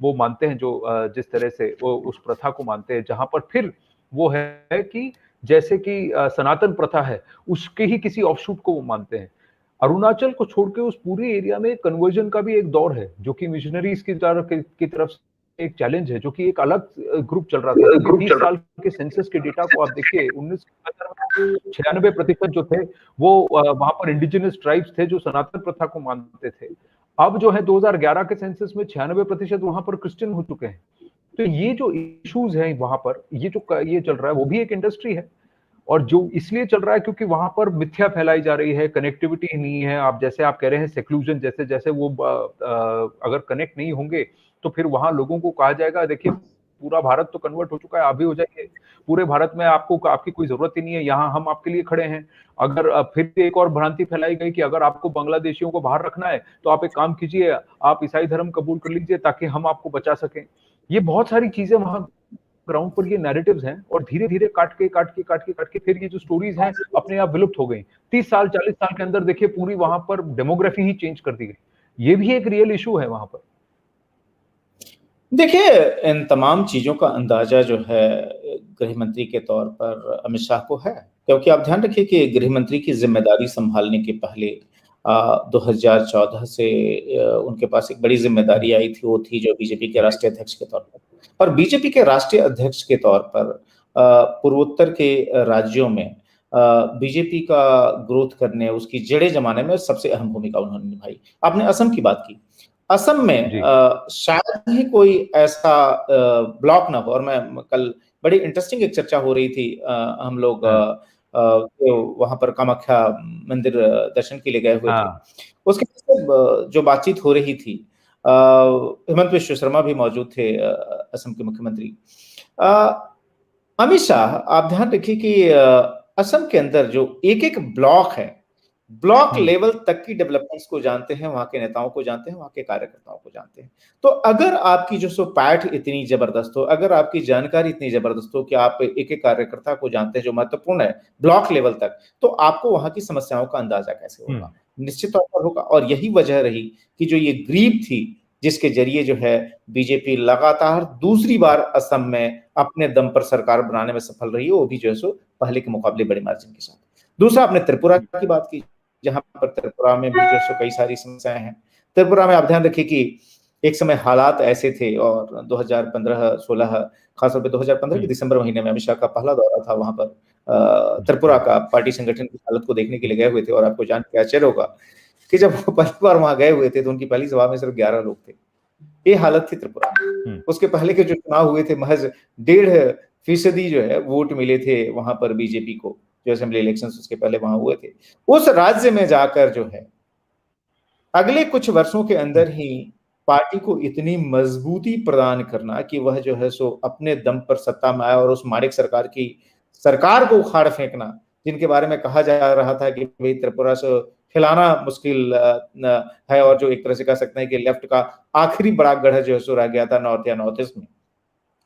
वो मानते हैं जो जिस तरह से वो उस प्रथा को मानते हैं जहाँ पर फिर वो है कि जैसे कि सनातन प्रथा है उसके ही किसी ऑफशूट को वो मानते हैं। अरुणाचल को छोड़ के उस पूरे एरिया में कन्वर्जन का भी एक दौर है जो कि मिशनरीज की तरफ से एक चैलेंज है जो कि एक अलग ग्रुप चल रहा था क्योंकि 30 साल के सेंसस के डेटा को आप देखिए 1996% जो थे वो वहां पर इंडिजिनस ट्राइब्स थे जो सनातन प्रथा को मानते थे। अब जो है 2011 के सेंसस में 96% वहां पर क्रिश्चियन हो चुके हैं। तो ये जो इश्यूज हैं वहां पर ये चल रहा है वो भी एक इंडस्ट्री है और जो इसलिए चल रहा है क्योंकि वहां पर मिथ्या फैलाई जा रही है, कनेक्टिविटी नहीं है। आप जैसे आप कह रहे हैं सेक्लूजन जैसे जैसे वो अगर कनेक्ट नहीं होंगे तो फिर वहां लोगों को कहा जाएगा देखिए पूरा भारत तो कन्वर्ट हो चुका है, आप भी हो जाइए। पूरे भारत में आपको आपकी कोई जरूरत ही नहीं है, यहाँ हम आपके लिए खड़े हैं। अगर फिर एक और भ्रांति फैलाई गई कि अगर आपको बांग्लादेशियों को बाहर रखना है तो आप एक काम कीजिए, आप ईसाई धर्म कबूल कर लीजिए ताकि हम आपको बचा सकें। ये बहुत सारी चीजें वहां ग्राउंड पर ये नैरेटिव्स हैं और धीरे-धीरे काट के फिर ये जो स्टोरीज हैं अपने आप विलुप्त हो गई। 30 साल 40 साल के अंदर देखिए पूरी वहां पर डेमोग्राफी ही चेंज कर दी गई। ये भी एक रियल इशू है वहां पर। देखिए, इन तमाम चीज़ों का अंदाज़ा जो है गृह मंत्री के तौर पर अमित शाह को है, क्योंकि आप ध्यान रखिए कि गृह मंत्री की ज़िम्मेदारी सँभालने के पहले 2014 से उनके पास एक बड़ी ज़िम्मेदारी आई थी, वो थी जो बीजेपी के राष्ट्रीय अध्यक्ष के तौर पर। और बीजेपी के राष्ट्रीय अध्यक्ष के तौर पर पूर्वोत्तर के राज्यों में बीजेपी का ग्रोथ करने, उसकी जड़ें जमाने में सबसे अहम भूमिका उन्होंने निभाई। आपने असम की बात की। असम में जी। शायद ही कोई ऐसा ब्लॉक ना हो और मैं कल बड़ी इंटरेस्टिंग एक चर्चा हो रही थी हम लोग हाँ। वहाँ पर कामाख्या मंदिर दर्शन के लिए गए हुए थे। हाँ। उसके जो बातचीत हो रही थी हेमंत बिश्व शर्मा भी मौजूद थे असम के मुख्यमंत्री। अमित शाह आप ध्यान रखिए कि असम के अंदर जो एक-एक ब्लॉक है, ब्लॉक लेवल तक की डेवलपमेंट्स को जानते हैं, वहाँ के नेताओं को जानते हैं, वहाँ के कार्यकर्ताओं को जानते हैं। तो अगर आपकी जो सो पैठ इतनी ज़बरदस्त हो, अगर आपकी जानकारी इतनी ज़बरदस्त हो कि आप एक-एक कार्यकर्ता को जानते हैं जो महत्वपूर्ण है, ब्लॉक लेवल तक, तो आपको वहाँ की समस्याओं का अंदाज़ा कैसे होगा? निश्चित तौर पर होगा और यही वजह रही कि जो ये ग्रीव थी, जिसके ज़रिए जो है बीजेपी लगातार दूसरी बार असम में अपने दम पर सरकार बनाने में सफल रही है, वो भी जो है सो पहले के मुकाबले बड़े मार्जिन के साथ। दूसरा आपने त्रिपुरा की बात की, जहां पर त्रिपुरा में भी जो सो कई सारी समस्याएं हैं। त्रिपुरा में आप ध्यान रखिए कि एक समय हालात ऐसे थे और 2015-16 खासतौर पे 2015 के दिसंबर महीने में अमित शाह का पहला दौरा था वहां पर त्रिपुरा का पार्टी संगठन की हालत को देखने के लिए गए हुए थे और आपको जान के आश्चर्य होगा कि जब वो पहली बार वहां गए हुए थे तो उनकी पहली सभा में सिर्फ 11 लोग थे। ये हालत थी त्रिपुरा में। उसके पहले के जो चुनाव हुए थे महज 1.5% जो है वोट मिले थे वहां पर बीजेपी को, जो असेंबली इलेक्शंस उसके पहले वहां हुए थे। उस राज्य में जाकर जो है अगले कुछ वर्षों के अंदर ही पार्टी को इतनी मजबूती प्रदान करना कि वह जो है सो अपने दम पर सत्ता में आए और उस माणिक सरकार की सरकार को उखाड़ फेंकना, जिनके बारे में कहा जा रहा था कि भाई त्रिपुरा से हिलाना मुश्किल है, और जो एक तरह से कह सकते हैं कि लेफ्ट का आखिरी बड़ा गढ़ जो है सो रह गया था नॉर्थ या नॉर्थ ईस्ट में,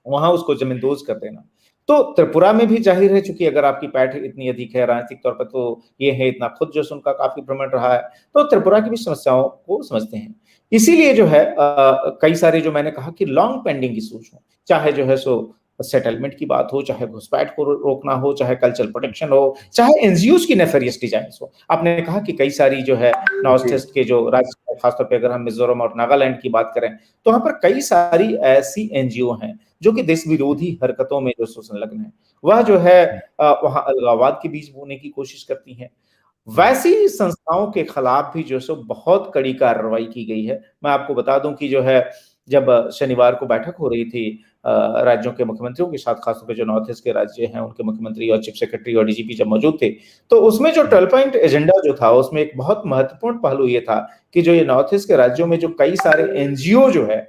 वहां उसको जमींदोज कर देना। तो त्रिपुरा में भी जाहिर है, चूंकि अगर आपकी पैठ इतनी अधिक है राजनीतिक तौर पर, तो ये है इतना खुद जो उनका काफी भ्रमण रहा है, तो त्रिपुरा की भी समस्याओं को समझते हैं। इसीलिए जो है कई सारे जो मैंने कहा कि लॉन्ग पेंडिंग इशूज हो, चाहे जो है सो सेटलमेंट की बात हो, चाहे घुसपैठ को रोकना हो, चाहे कल्चरल प्रोटेक्शन हो, चाहे एनजीओ की नेफेरियस डिजाइन हो। आपने कहा कि कई सारी जो है नॉर्थ ईस्ट के जो राज्य, खासतौर पर अगर हम मिजोरम और नागालैंड की बात करें, तो वहां पर कई सारी ऐसी एनजीओ हैं जो कि देश विरोधी हरकतों में जो संलग्न है। वह जो है वहां अलगाववाद के बीज बोने की कोशिश करती है। वैसी संस्थाओं के खिलाफ भी जो सो बहुत कड़ी कार्रवाई की गई है। मैं आपको बता दूं कि जो है जब शनिवार को बैठक हो रही थी राज्यों के मुख्यमंत्रियों के साथ, खासतौर पर जो नॉर्थ ईस्ट के राज्य हैं उनके मुख्यमंत्री और चीफ सेक्रेटरी और डीजीपी जब मौजूद थे, तो उसमें जो 12 पॉइंट एजेंडा जो था, उसमें एक बहुत महत्वपूर्ण पहलू ये था कि जो ये नॉर्थ ईस्ट के राज्यों में जो कई सारे एनजीओ जो है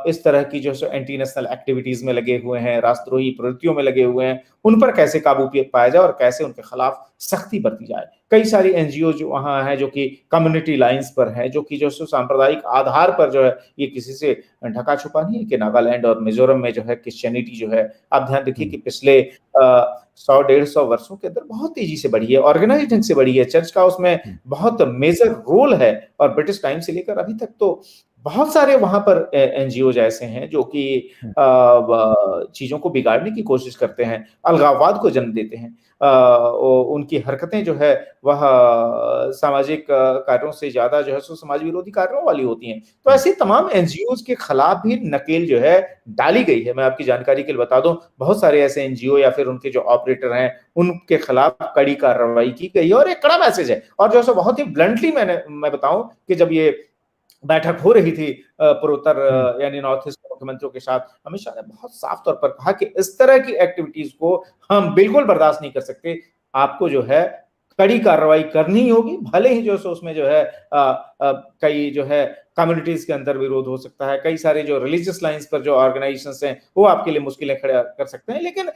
इस तरह की जो एंटी नेशनल एक्टिविटीज में लगे हुए हैं, राष्ट्रद्रोही प्रवृत्तियों में लगे हुए हैं, उन पर कैसे काबू पाया जाए और कैसे उनके खिलाफ सख्ती बरती जाए। कई सारी एनजीओ जो वहां है, जो कि कम्युनिटी लाइंस पर है, जो कि जो सांप्रदायिक आधार पर जो है, ये किसी से ढका छुपा नहीं है कि नागालैंड और मिजोरम में जो है क्रिश्चियनिटी जो है, आप ध्यान रखिए कि पिछले 100-150 वर्षों के अंदर बहुत तेजी से बढ़ी है, ऑर्गेनाइज ढंग से बढ़ी है। चर्च का उसमें बहुत मेजर रोल है, और ब्रिटिश टाइम से लेकर अभी तक तो बहुत सारे वहां पर एनजीओ ऐसे हैं जो कि चीजों को बिगाड़ने की कोशिश करते हैं, अलगाववाद को जन्म देते हैं। उनकी हरकतें जो है वह सामाजिक कार्यों से ज्यादा जो है सो समाज विरोधी कार्यों वाली होती हैं। तो ऐसे तमाम एनजीओ के खिलाफ भी नकेल जो है डाली गई है। मैं आपकी जानकारी के लिए बता दूं, बहुत सारे ऐसे एनजीओ या फिर उनके जो ऑपरेटर हैं, उनके खिलाफ कड़ी कार्रवाई की गई है, और एक कड़ा मैसेज है। और जो है बहुत ही ब्लंटली मैं बताऊं कि जब ये बैठक हो रही थी पूर्वोत्तर यानी नॉर्थ ईस्ट के मुख्यमंत्रियों के साथ, अमित शाह ने बहुत साफ तौर पर कहा कि इस तरह की एक्टिविटीज को हम बिल्कुल बर्दाश्त नहीं कर सकते। आपको जो है कड़ी कार्रवाई करनी होगी, भले ही जो है उसमें जो है कई जो है कम्युनिटीज के अंदर विरोध हो सकता है, कई सारे जो रिलीजियस लाइंस पर जो ऑर्गेनाइजेशंस हैं वो आपके लिए मुश्किलें खड़ा कर सकते हैं, लेकिन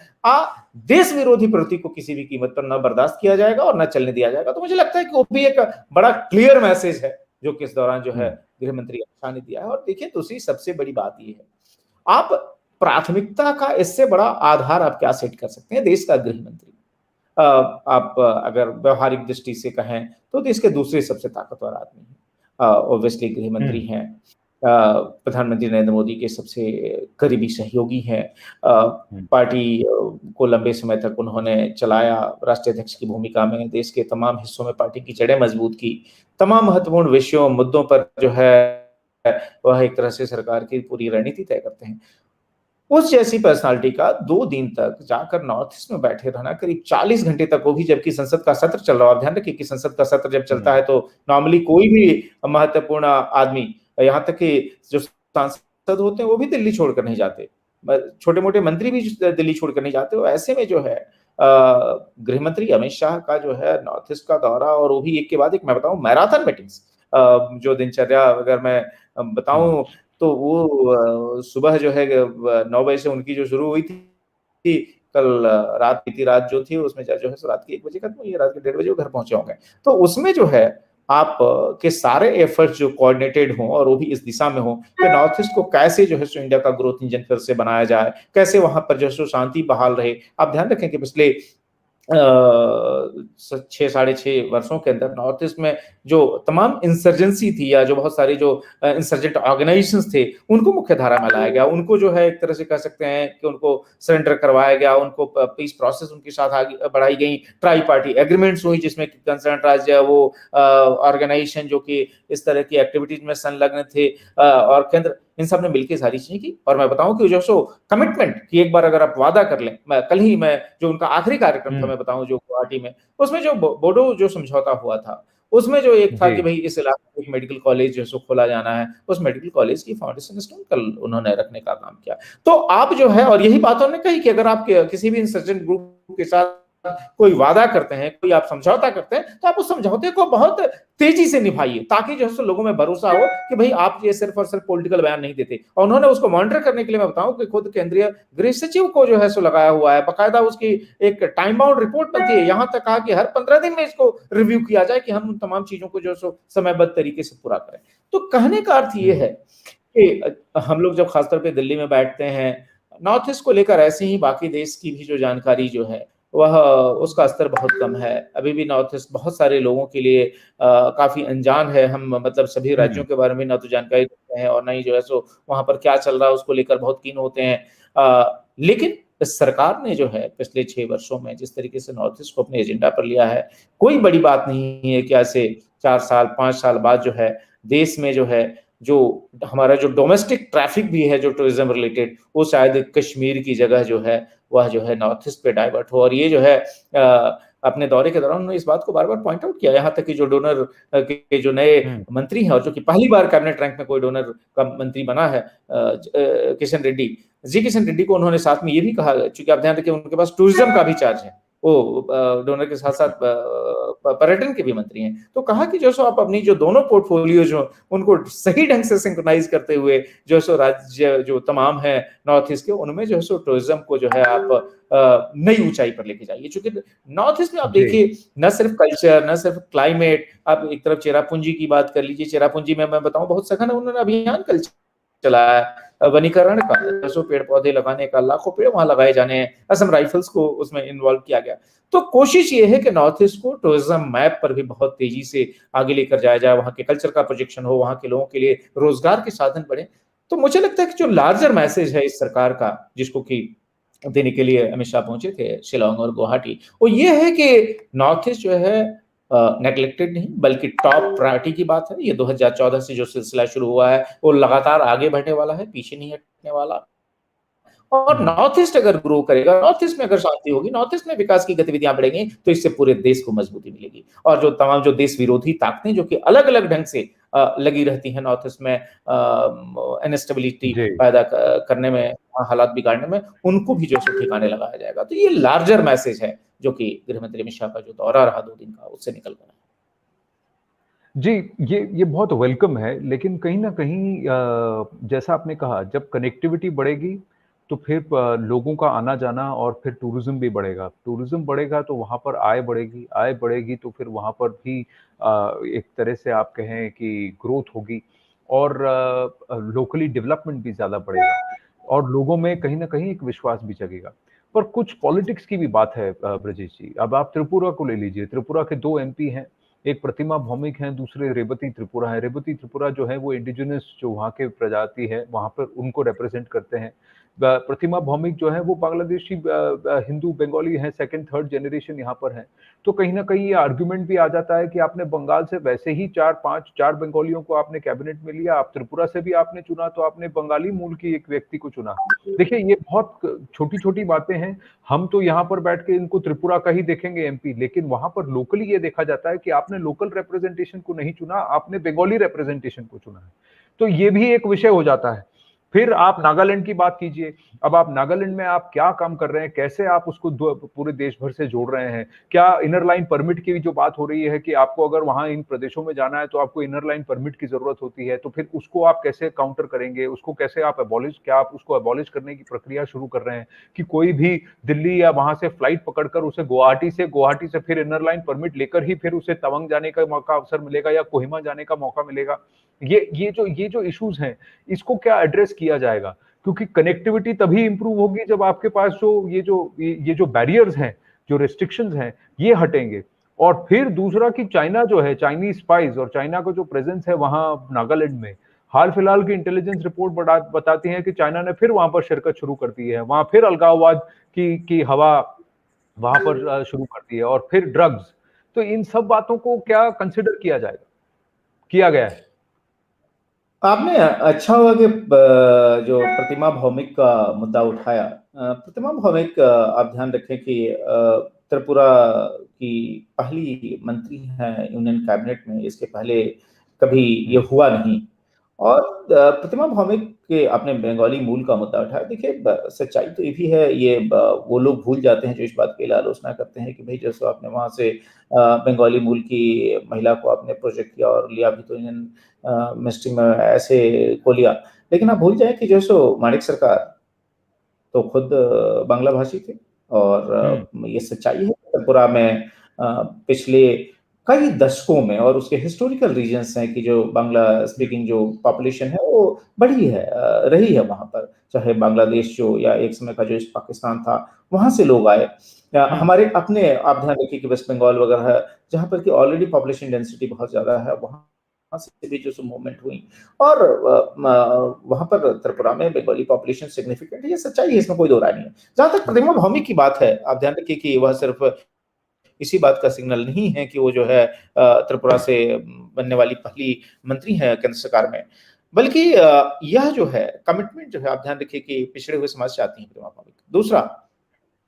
देश विरोधी प्रवृत्ति को किसी भी कीमत पर न बर्दाश्त किया जाएगा और न चलने दिया जाएगा। तो मुझे लगता है कि वो भी एक बड़ा क्लियर मैसेज है जो कि इस दौरान जो है गृह मंत्री अमित शाह ने दिया है। और देखिए, दूसरी सबसे बड़ी बात यह है, आप प्राथमिकता का इससे बड़ा आधार आप क्या सेट कर सकते हैं? देश का गृह मंत्री, आप अगर व्यवहारिक दृष्टि से कहें तो देश के दूसरे सबसे ताकतवर आदमी हैं, ऑब्वियसली गृह मंत्री हैं, प्रधानमंत्री नरेंद्र मोदी के सबसे करीबी सहयोगी हैं, पार्टी को लंबे समय तक उन्होंने चलाया, राष्ट्रीय अध्यक्ष की भूमिका में देश के तमाम हिस्सों में पार्टी की जड़ें मजबूत की, तमाम महत्वपूर्ण विषयों मुद्दों पर जो है वह एक तरह से सरकार की पूरी रणनीति तय करते हैं। उस जैसी पर्सनालिटी का 2 दिन तक जाकर नॉर्थ ईस्ट में बैठे रहना, करीब 40 घंटे तक, वो भी जबकि संसद का सत्र चल रहा है। आप ध्यान रखिए कि संसद का सत्र जब चलता है तो नॉर्मली कोई भी महत्वपूर्ण आदमी, यहाँ तक कि जो सांसद होते हैं वो भी दिल्ली छोड़कर नहीं जाते, छोटे मोटे मंत्री भी दिल्ली छोड़कर नहीं जाते। ऐसे में जो है गृह मंत्री अमित शाह का जो है नॉर्थ ईस्ट का दौरा, और वो भी एक के बाद एक, मैं बताऊं मैराथन मीटिंग्स, जो दिनचर्या अगर मैं बताऊं तो वो सुबह जो है 9 बजे से उनकी जो शुरू हुई थी, कल रात बीती रात जो थी उसमें जो है रात के 1 बजे खत्म हुई, रात के 1:30 बजे वो घर पहुंचे होंगे। तो उसमें जो है आप के सारे एफर्ट्स जो कोऑर्डिनेटेड हों और वो भी इस दिशा में हो कि नॉर्थ ईस्ट को कैसे जो है इंडिया का ग्रोथ इंजन फिर से बनाया जाए, कैसे वहां पर जो है शांति बहाल रहे। आप ध्यान रखें कि पिछले 6-6.5 वर्षों के अंदर नॉर्थ ईस्ट में जो तमाम इंसर्जेंसी थी, या जो बहुत सारी जो इंसर्जेंट ऑर्गेनाइजेशंस थे, उनको मुख्य धारा में लाया गया, उनको जो है एक तरह से कह सकते हैं कि उनको सरेंडर करवाया गया, उनको पीस प्रोसेस उनके साथ आगे बढ़ाई गई, ट्राई पार्टी एग्रीमेंट्स हुई जिसमें कंसर्न राज्य वो ऑर्गेनाइजेशन जो कि इस तरह की एक्टिविटीज में संलग्न थे और केंद्र, इन सब ने मिलकर सारी चीजें की। और मैं बताऊं कि जो सो कमिटमेंट कि एक बार अगर आप वादा कर लें, कल ही मैं जो उनका आखिरी कार्यक्रम था मैं बताऊं जो गुवाहाटी में, उसमें जो बोडो जो समझौता हुआ था, उसमें जो एक था कि भाई इस इलाके में एक मेडिकल कॉलेज जो खोला जाना है, उस मेडिकल कॉलेज की फाउंडेशन स्टोन कल उन्होंने रखने का काम किया। तो आप जो है, और यही बात उन्होंने कही कि अगर आप किसी भी इंसर्जेंट ग्रुप के साथ कोई वादा करते हैं, कोई आप समझौता करते हैं, तो आप उस समझौते को बहुत तेजी से निभाइए, ताकि जो है सो लोगों में भरोसा हो कि भाई आप ये सिर्फ और सिर्फ पॉलिटिकल बयान नहीं देते। और उन्होंने उसको मॉनिटर करने के लिए मैं बताऊं कि खुद केंद्रीय गृह सचिव को जो है सो लगाया हुआ है, बाकायदा उसकी एक टाइम बाउंड रिपोर्ट बनती है, यहां तक कहा कि हर 15 दिन में इसको रिव्यू किया जाए कि हम उन तमाम चीजों को जो है सो समयबद्ध तरीके से पूरा करें। तो कहने का अर्थ ये है कि हम लोग जब खासतौर पे दिल्ली में बैठते हैं, नॉर्थ ईस्ट को लेकर ऐसे ही बाकी देश की भी जो जानकारी जो है वह उसका स्तर बहुत कम है। अभी भी नॉर्थ ईस्ट बहुत सारे लोगों के लिए काफी अनजान है। हम मतलब सभी राज्यों के बारे में ना तो जानकारी रखते हैं और ना ही जो है सो वहां पर क्या चल रहा है उसको लेकर बहुत कीन होते हैं। लेकिन सरकार ने जो है पिछले 6 वर्षों में जिस तरीके से नॉर्थ ईस्ट को अपने एजेंडा पर लिया है, कोई बड़ी बात नहीं है कि ऐसे 4 साल 5 साल बाद जो है देश में जो है जो हमारा जो डोमेस्टिक ट्रैफिक भी है जो टूरिज्म रिलेटेड, वो शायद कश्मीर की जगह जो है वह जो है नॉर्थ ईस्ट पे डाइवर्ट हो। और ये जो है अपने दौरे के दौरान उन्होंने इस बात को बार-बार पॉइंट आउट किया, यहाँ तक कि जो डोनर के जो नए मंत्री हैं और जो कि पहली बार कैबिनेट रैंक में कोई डोनर का मंत्री बना है, किशन रेड्डी को उन्होंने साथ में ये भी कहा, चूंकि आप ध्यान रखिए उनके पास टूरिज्म का भी चार्ज है, वो डोनर के साथ साथ पर्यटन के भी मंत्री हैं। तो कहा कि जो सो आप अपनी जो दोनों पोर्टफोलियो जो उनको सही ढंग से सिंक्रोनाइज करते हुए जो सो राज्य जो तमाम है नॉर्थ ईस्ट के, उनमें जो है सो टूरिज्म को जो है आप नई ऊंचाई पर लेके जाइए। चूंकि नॉर्थ ईस्ट में आप देखिए न सिर्फ कल्चर, न सिर्फ क्लाइमेट, आप एक तरफ चेरापूंजी की बात कर लीजिए। चेरापूंजी में मैं बताऊं बहुत सघन उन्होंने अभियान कल्चर चलाया, वनीकरण का, 100 पेड़ पौधे लगाने का, लाखों पेड़ वहां लगाए जाने हैं, असम राइफल्स को उसमें इन्वॉल्व किया गया। तो कोशिश ये है कि नॉर्थ ईस्ट को टूरिज्म मैप पर भी बहुत तेजी से आगे लेकर जाया जाए, वहां के कल्चर का प्रोजेक्शन हो, वहां के लोगों के लिए रोजगार के साधन बढ़े। तो मुझे लगता है कि जो लार्जर मैसेज है इस सरकार का, जिसको कि देने के लिए अमित शाह पहुंचे थे शिलोंग और गुवाहाटी, वो ये है कि नॉर्थ ईस्ट जो है नेग्लेक्टेड नहीं बल्कि टॉप प्रायोरिटी की बात है। ये 2014 से जो सिलसिला शुरू हुआ है वो लगातार आगे बढ़ने वाला है, पीछे नहीं हटने वाला। और नॉर्थ ईस्ट अगर ग्रो करेगा, नॉर्थ ईस्ट में अगर शांति होगी, नॉर्थ ईस्ट में विकास की गतिविधियां बढ़ेंगी, तो इससे पूरे देश को मजबूती मिलेगी। और जो तमाम जो देश विरोधी ताकतें जो कि अलग अलग ढंग से लगी रहती हैं नॉर्थ ईस्ट में इनस्टेबिलिटी पैदा करने में, हालात बिगाड़ने में, उनको भी जो है ठिकाने लगाया जाएगा। तो ये लार्जर मैसेज है जो कि गृह मंत्री अमित शाह का जो दौरा रहा 2 दिन का, उससे निकल कर आया। जी, ये बहुत वेलकम है, लेकिन कहीं न कहीं जैसा आपने कहा, जब कनेक्टिविटी बढ़ेगी तो फिर लोगों का आना-जाना और फिर टूरिज़्म भी बढ़ेगा। टूरिज़्म बढ़ेगा तो वहाँ पर आय बढ़ेगी, आय बढ़ेगी तो फिर वहाँ पर भी एक तरह से आप कहें कि ग्रोथ होगी और लोकली डेवलपमेंट भी ज़्यादा बढ़ेगा और लोगों में कहीं न कहीं एक विश्वास भी जगेगा। पर कुछ पॉलिटिक्स की भी बात है ब्रजेश जी। अब आप त्रिपुरा को ले लीजिए, त्रिपुरा के 2 एमपी हैं, एक प्रतिमा भौमिक हैं, दूसरे रेवती त्रिपुरा हैं। रेवती त्रिपुरा जो है वो इंडिजिनस जो वहाँ के प्रजाति है, वहाँ पर उनको रिप्रेजेंट करते हैं। प्रतिमा भौमिक जो है वो बांग्लादेशी हिंदू बंगाली हैं, सेकंड थर्ड जनरेशन यहाँ पर हैं। तो कहीं न कहीं ये आर्गुमेंट भी आ जाता है कि आपने बंगाल से वैसे ही 4 बंगालियों को आपने कैबिनेट में लिया, आप त्रिपुरा से भी आपने चुना तो आपने बंगाली मूल की एक व्यक्ति को चुना। देखिए ये बहुत छोटी-छोटी बातें हैं, हम तो यहाँ पर बैठ के इनको त्रिपुरा का ही देखेंगे एमपी, लेकिन वहाँ पर लोकली ये देखा जाता है कि आपने लोकल रिप्रेजेंटेशन को नहीं चुना, आपने बंगाली रिप्रेजेंटेशन को चुना है। तो ये भी एक विषय हो जाता है। फिर आप नागालैंड की बात कीजिए, अब आप नागालैंड में आप क्या काम कर रहे हैं, कैसे आप उसको पूरे देश भर से जोड़ रहे हैं? क्या इनर लाइन परमिट की जो बात हो रही है कि आपको अगर वहाँ इन प्रदेशों में जाना है तो आपको इनर लाइन परमिट की जरूरत होती है, तो फिर उसको आप कैसे काउंटर करेंगे? उसको कैसे आप क्या आप उसको अबॉलिश करने की प्रक्रिया शुरू कर रहे हैं कि कोई भी दिल्ली या वहां से फ्लाइट पकड़कर उसे गुवाहाटी से फिर इनर लाइन परमिट लेकर ही फिर उसे तवांग जाने का मौका अवसर मिलेगा या कोहिमा जाने का मौका मिलेगा? ये जो इश्यूज हैं, इसको क्या एड्रेस किया जाएगा? क्योंकि कनेक्टिविटी तभी इंप्रूव होगी जब आपके पास ये जो बैरियर्स हैं, जो रिस्ट्रिक्शंस हैं, ये हटेंगे। और फिर दूसरा कि चाइना जो है, चाइनीज स्पाइस और चाइना का जो प्रेजेंस है वहां नागालैंड में, हाल फिलहाल की इंटेलिजेंस रिपोर्ट बताती है कि चाइना ने फिर वहां पर शिरकत शुरू कर दी है, वहां फिर अलगाववाद की हवा वहां पर शुरू कर दी है और फिर ड्रग्स। तो इन सब बातों को क्या कंसिडर किया गया है? आपने अच्छा हुआ कि जो प्रतिमा भौमिक का मुद्दा उठाया। प्रतिमा भौमिक, आप ध्यान रखें कि त्रिपुरा की पहली मंत्री हैं यूनियन कैबिनेट में, इसके पहले कभी ये हुआ नहीं। और प्रतिमा भौमिक कि आपने बंगाली मूल का मुद्दा उठाया। देखिए सच्चाई तो ये भी है, ये वो लोग भूल जाते हैं जो इस बात की आलोचना करते हैं कि भाई जैसे आपने वहाँ से बंगाली मूल की महिला को आपने प्रोजेक्ट किया और लिया भी तो इंडियन मिनिस्ट्री में ऐसे को लिया। लेकिन आप भूल जाए कि जो सो माणिक सरकार तो खुद बांग्ला भाषी थे और ये सच्चाई है त्रिपुरा में पिछले कई दशकों में और उसके हिस्टोरिकल रीजंस हैं कि जो बांग्ला स्पीकिंग जो पॉपुलेशन है वो बढ़ी है, रही है वहां पर, चाहे बांग्लादेश जो या एक समय का जो पाकिस्तान था वहां से लोग आए। हमारे अपने आप ध्यान रखिए कि वेस्ट बंगाल वगैरह है जहां पर कि ऑलरेडी पॉपुलेशन डेंसिटी बहुत ज्यादा है, वहाँ से भी जो मूवमेंट हुई और वहां पर त्रिपुरा में बंगाली पॉपुलेशन सिग्निफिकेंट है, ये सच्चाई है, इसमें कोई दो राय नहीं है। जहां तक प्रतिमा भौमिक की बात है, आप ध्यान रखिए कि वह सिर्फ इसी बात का सिग्नल नहीं है कि वो जो है त्रिपुरा से बनने वाली पहली मंत्री है केंद्र सरकार में, बल्कि यह जो है कमिटमेंट जो है, आप ध्यान रखिए कि पिछड़े हुए समाज से आती है प्रतिमा भौमिक। दूसरा,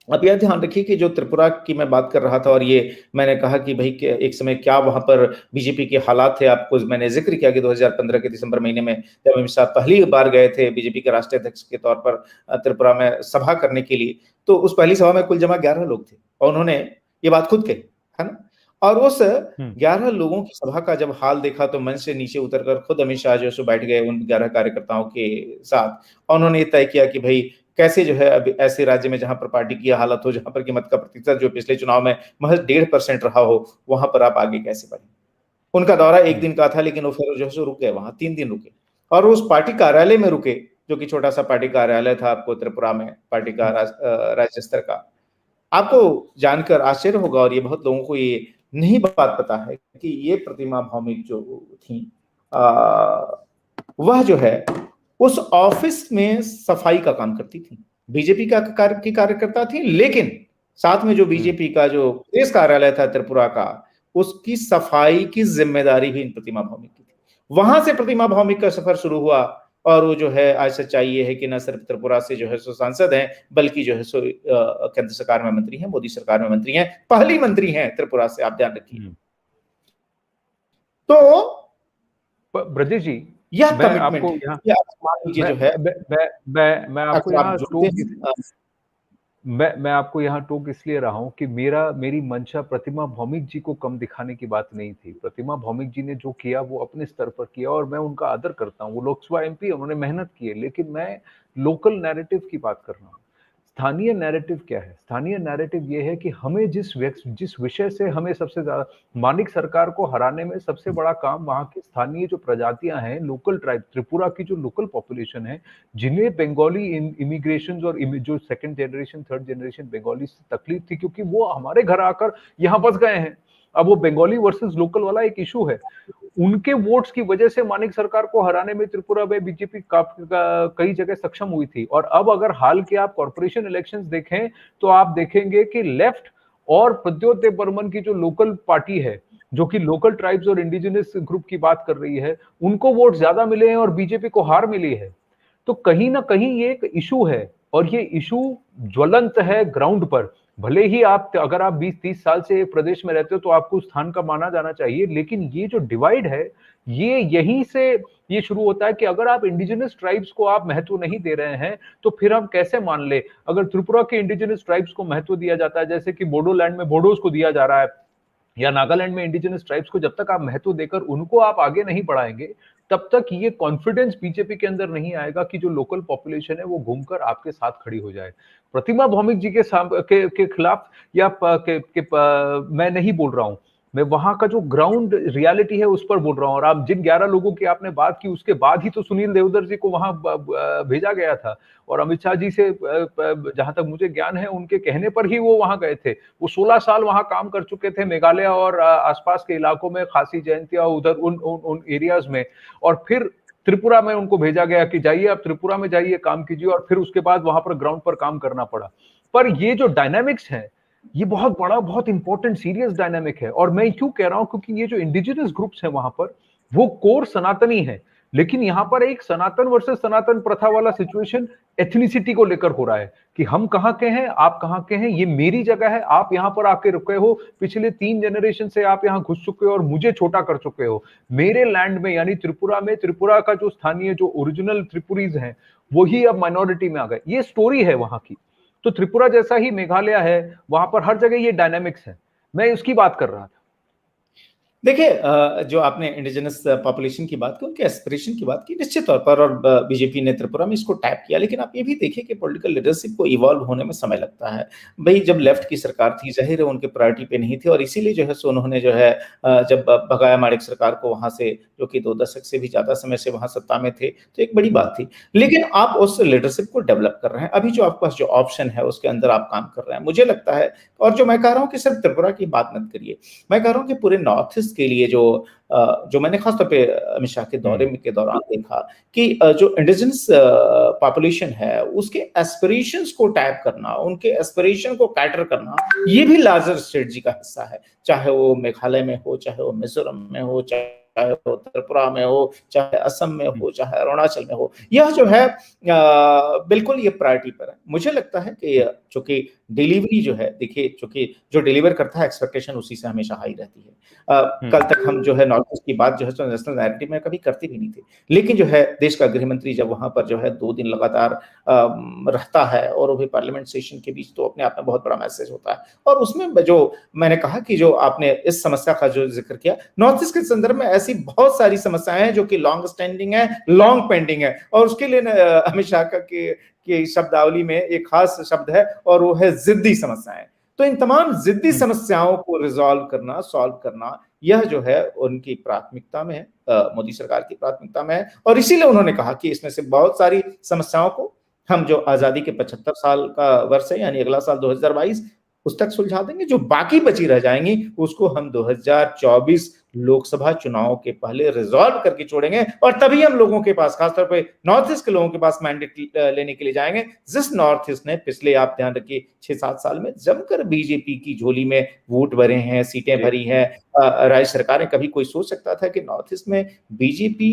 अब यह ध्यान रखिए कि जो त्रिपुरा की मैं बात कर रहा था और ये मैंने कहा कि भाई एक समय क्या वहां पर बीजेपी के हालात थे, आपको मैंने जिक्र किया कि 2015 के दिसंबर महीने में जब अमित शाह पहली बार गए थे बीजेपी के राष्ट्रीय अध्यक्ष के तौर पर त्रिपुरा में सभा करने के लिए, तो उस पहली सभा में कुल जमा 11 लोग थे और उन्होंने ये बात खुद कही, है ना। और उस 11 लोगों की सभा का जब हाल देखा तो मंच से नीचे उतरकर खुद अमित शाह जो बैठ गए उन 11 कार्यकर्ताओं के साथ और उन्होंने ये तय किया कि भाई कैसे जो है अब ऐसे राज्य में जहां पर पार्टी की हालत हो, जहां पर की मत का प्रतिशत जो पिछले चुनाव में महज 1.5% रहा हो, वहां पर आप आगे कैसे बढ़े। उनका दौरा एक दिन का था लेकिन वो फिर जो है रुक गए, वहां 3 दिन रुके और उस पार्टी कार्यालय में रुके जो कि छोटा सा पार्टी कार्यालय था आपको त्रिपुरा में पार्टी का राज्य स्तर का। आपको जानकर आश्चर्य होगा और ये बहुत लोगों को ये नहीं बात पता है कि ये प्रतिमा भौमिक जो थी वह जो है उस ऑफिस में सफाई का काम करती थी, बीजेपी का की कार्यकर्ता थी, लेकिन साथ में जो बीजेपी का जो प्रदेश कार्यालय था त्रिपुरा का उसकी सफाई की जिम्मेदारी भी इन प्रतिमा भौमिक की थी। वहां से प्रतिमा भौमिक का सफर शुरू हुआ और वो जो है आज सच्चाई ये है कि न सिर्फ त्रिपुरा से जो है सो सांसद हैं बल्कि जो है सो केंद्र सरकार में मंत्री हैं, मोदी सरकार में मंत्री हैं, पहली मंत्री हैं त्रिपुरा से, आप ध्यान रखिए। तो ब्रजेश जी, यह कमिटमेंट मैं आपको यहाँ टोक इसलिए रहा हूँ कि मेरी मंशा प्रतिमा भौमिक जी को कम दिखाने की बात नहीं थी। प्रतिमा भौमिक जी ने जो किया वो अपने स्तर पर किया और मैं उनका आदर करता हूँ। वो लोकसभा एमपी, उन्होंने मेहनत की है, लेकिन मैं लोकल नैरेटिव की बात कर रहा हूँ। स्थानीय नैरेटिव क्या है? स्थानीय नैरेटिव ये है कि हमें जिस विषय से हमें सबसे ज्यादा मानिक सरकार को हराने में सबसे बड़ा काम वहां की स्थानीय जो प्रजातियां हैं, लोकल ट्राइब, त्रिपुरा की जो लोकल पॉपुलेशन है, जिन्हें बंगाली इमिग्रेशन और जो second generation third generation Bengali से तकलीफ थी क्योंकि वो हमारे घर आकर यहाँ बस गए हैं। अब वो बंगाली वर्सेस लोकल वाला एक इशू है। उनके वोट्स की वजह से मानिक सरकार को हराने में त्रिपुरा में बीजेपी कई जगह सक्षम हुई थी। और अब अगर हाल के आप कॉर्पोरेशन इलेक्शंस देखें तो आप देखेंगे कि लेफ्ट और प्रद्योत देव बर्मन की जो लोकल पार्टी है, जो कि लोकल ट्राइब्स और इंडिजिनस ग्रुप की बात कर रही है, उनको वोट ज्यादा मिले हैं और बीजेपी को हार मिली है। तो कहीं ना कहीं ये एक इशू है और ये इशू ज्वलंत है ग्राउंड पर। भले ही अगर आप 20-30 साल से प्रदेश में रहते हो तो आपको स्थान का माना जाना चाहिए, लेकिन ये जो डिवाइड है ये यहीं से ये शुरू होता है कि अगर आप इंडिजिनस ट्राइब्स को आप महत्व नहीं दे रहे हैं तो फिर हम कैसे मान ले। अगर त्रिपुरा के इंडिजिनस ट्राइब्स को महत्व दिया जाता है, जैसे कि बोडोलैंड में बोडोज को दिया जा रहा है, या नागालैंड में इंडिजिनस ट्राइब्स को जब तक आप महत्व देकर उनको आप आगे नहीं बढ़ाएंगे, तब तक ये कॉन्फिडेंस बीजेपी के अंदर नहीं आएगा कि जो लोकल पॉपुलेशन है वो घूमकर आपके साथ खड़ी हो जाए। प्रतिमा भौमिक जी के खिलाफ या मैं नहीं बोल रहा हूं, मैं वहां का जो ग्राउंड रियलिटी है उस पर बोल रहा हूं। और आप जिन 11 लोगों की आपने बात की उसके बाद ही तो सुनील देवधर जी को वहां भेजा गया था और अमित शाह जी से जहां तक मुझे ज्ञान है उनके कहने पर ही वो वहां गए थे। वो 16 साल वहां काम कर चुके थे मेघालय और आसपास के इलाकों में, खासी जयंतिया उधर उन एरियाज में, और फिर त्रिपुरा में उनको भेजा गया कि जाइए आप त्रिपुरा में जाइए काम कीजिए, और फिर उसके बाद वहां पर ग्राउंड पर काम करना पड़ा। पर ये जो डायनामिक्स है ये बहुत बड़ा, बहुत इंपॉर्टेंट, सीरियस डायनामिक है। और मैं क्यों कह रहा हूं, क्योंकि ये जो इंडिजिनस ग्रुप्स हैं वहां पर वो कोर सनातनी है, लेकिन यहाँ पर एक सनातन वर्सेस सनातन प्रथा वाला सिचुएशन एथनिसिटी को लेकर हो रहा है कि हम कहाँ के हैं, आप कहाँ के हैं, ये मेरी जगह है, आप यहाँ पर आके रुके हो, पिछले 3 जनरेशन से आप यहाँ घुस चुके हो और मुझे छोटा कर चुके हो। मेरे लैंड में यानी त्रिपुरा में, त्रिपुरा का जो स्थानीय जो ओरिजिनल त्रिपुरीज हैं वही अब माइनॉरिटी में आ गए। ये स्टोरी है वहां की। तो त्रिपुरा जैसा ही मेघालय है, वहां पर हर जगह ये डायनामिक्स है। मैं उसकी बात कर रहा था। देखिए, जो आपने इंडिजिनस पॉपुलेशन की बात की, उनके एस्पिरेशन की बात की, निश्चित तौर पर, और बीजेपी ने त्रिपुरा में इसको टैप किया, लेकिन आप ये भी देखिए कि पॉलिटिकल लीडरशिप को इवॉल्व होने में समय लगता है। भाई जब लेफ्ट की सरकार थी, जाहिर है उनके प्रायोरिटी पे नहीं थी, और इसीलिए जो है सो उन्होंने जो है जब भगाया माणिक सरकार को वहां से, जो कि 2 दशक से भी ज्यादा समय से वहां सत्ता में थे, तो एक बड़ी बात थी। लेकिन आप उस लीडरशिप को डेवलप कर रहे हैं, अभी जो आपके पास जो ऑप्शन है उसके अंदर आप काम कर रहे हैं, मुझे लगता है। और जो मैं कह रहा हूँ कि सिर्फ त्रिपुरा की बात मत करिए, मैं कह रहा हूँ कि पूरे नॉर्थ ईस्ट के लिए जो मैंने खासतौर पे अमित शाह के दौरे के दौरान देखा कि जो इंडिजिनस पॉपुलेशन है उसके एस्पिरेशंस को टैप करना, उनके एस्पिरेशन को कैटर करना, ये भी लार्जर स्ट्रेटजी का हिस्सा है। चाहे वो मेघालय में हो, चाहे वो मिजोरम में हो, चाहे वो त्रिपुरा में हो, चाहे असम में हो, चाहे अरुणाचल में हो, यह जो है बिल्कुल ये प्रायोरिटी पर है। मुझे लगता है कि चूंकि डिलीवरी जो है, देखिए चूंकि जो डिलीवर करता है एक्सपेक्टेशन उसी से हमेशा हाई रहती है। कल तक हम जो है नॉर्थ ईस्ट की बात जो है तो नेशनल नैरेटिव में कभी करते भी नहीं थे, लेकिन जो है देश का गृह मंत्री जब वहां पर जो है 2 दिन लगातार रहता है, और वो भी पार्लियामेंट सेशन के बीच, तो अपने आप में बहुत बड़ा मैसेज होता है। और उसमें जो मैंने कहा कि जो आपने इस समस्या का जो जिक्र किया, नॉर्थ ईस्ट के संदर्भ में ऐसी बहुत सारी समस्याएं हैं जो कि लॉन्ग स्टैंडिंग है, लॉन्ग पेंडिंग है, और उसके लिए अमित शाह का की शब्दावली में एक खास शब्द है, और वो है जिद्दी समस्याएं। तो इन तमाम जिद्दी समस्याओं को रिजॉल्व करना, सॉल्व करना, यह जो है उनकी प्राथमिकता में है, मोदी सरकार की प्राथमिकता में है। और इसीलिए उन्होंने कहा कि इसमें से बहुत सारी समस्याओं को हम, जो आजादी के 75 साल का वर्ष है यानी अगला साल 2022, उस तक सुलझा देंगे। जो बाकी बची रह जाएंगी उसको हम 2024 लोकसभा चुनाव के पहले रिजॉल्व करके छोड़ेंगे, और तभी हम लोगों के पास, खासतौर पे नॉर्थ ईस्ट के लोगों के पास मैंडेट लेने के लिए जाएंगे, जिस नॉर्थ ईस्ट ने पिछले, आप ध्यान रखिए, 6-7 साल में जमकर बीजेपी की झोली में वोट भरे हैं, सीटें भरी हैं, राज्य सरकारें। कभी कोई सोच सकता था कि नॉर्थ ईस्ट में बीजेपी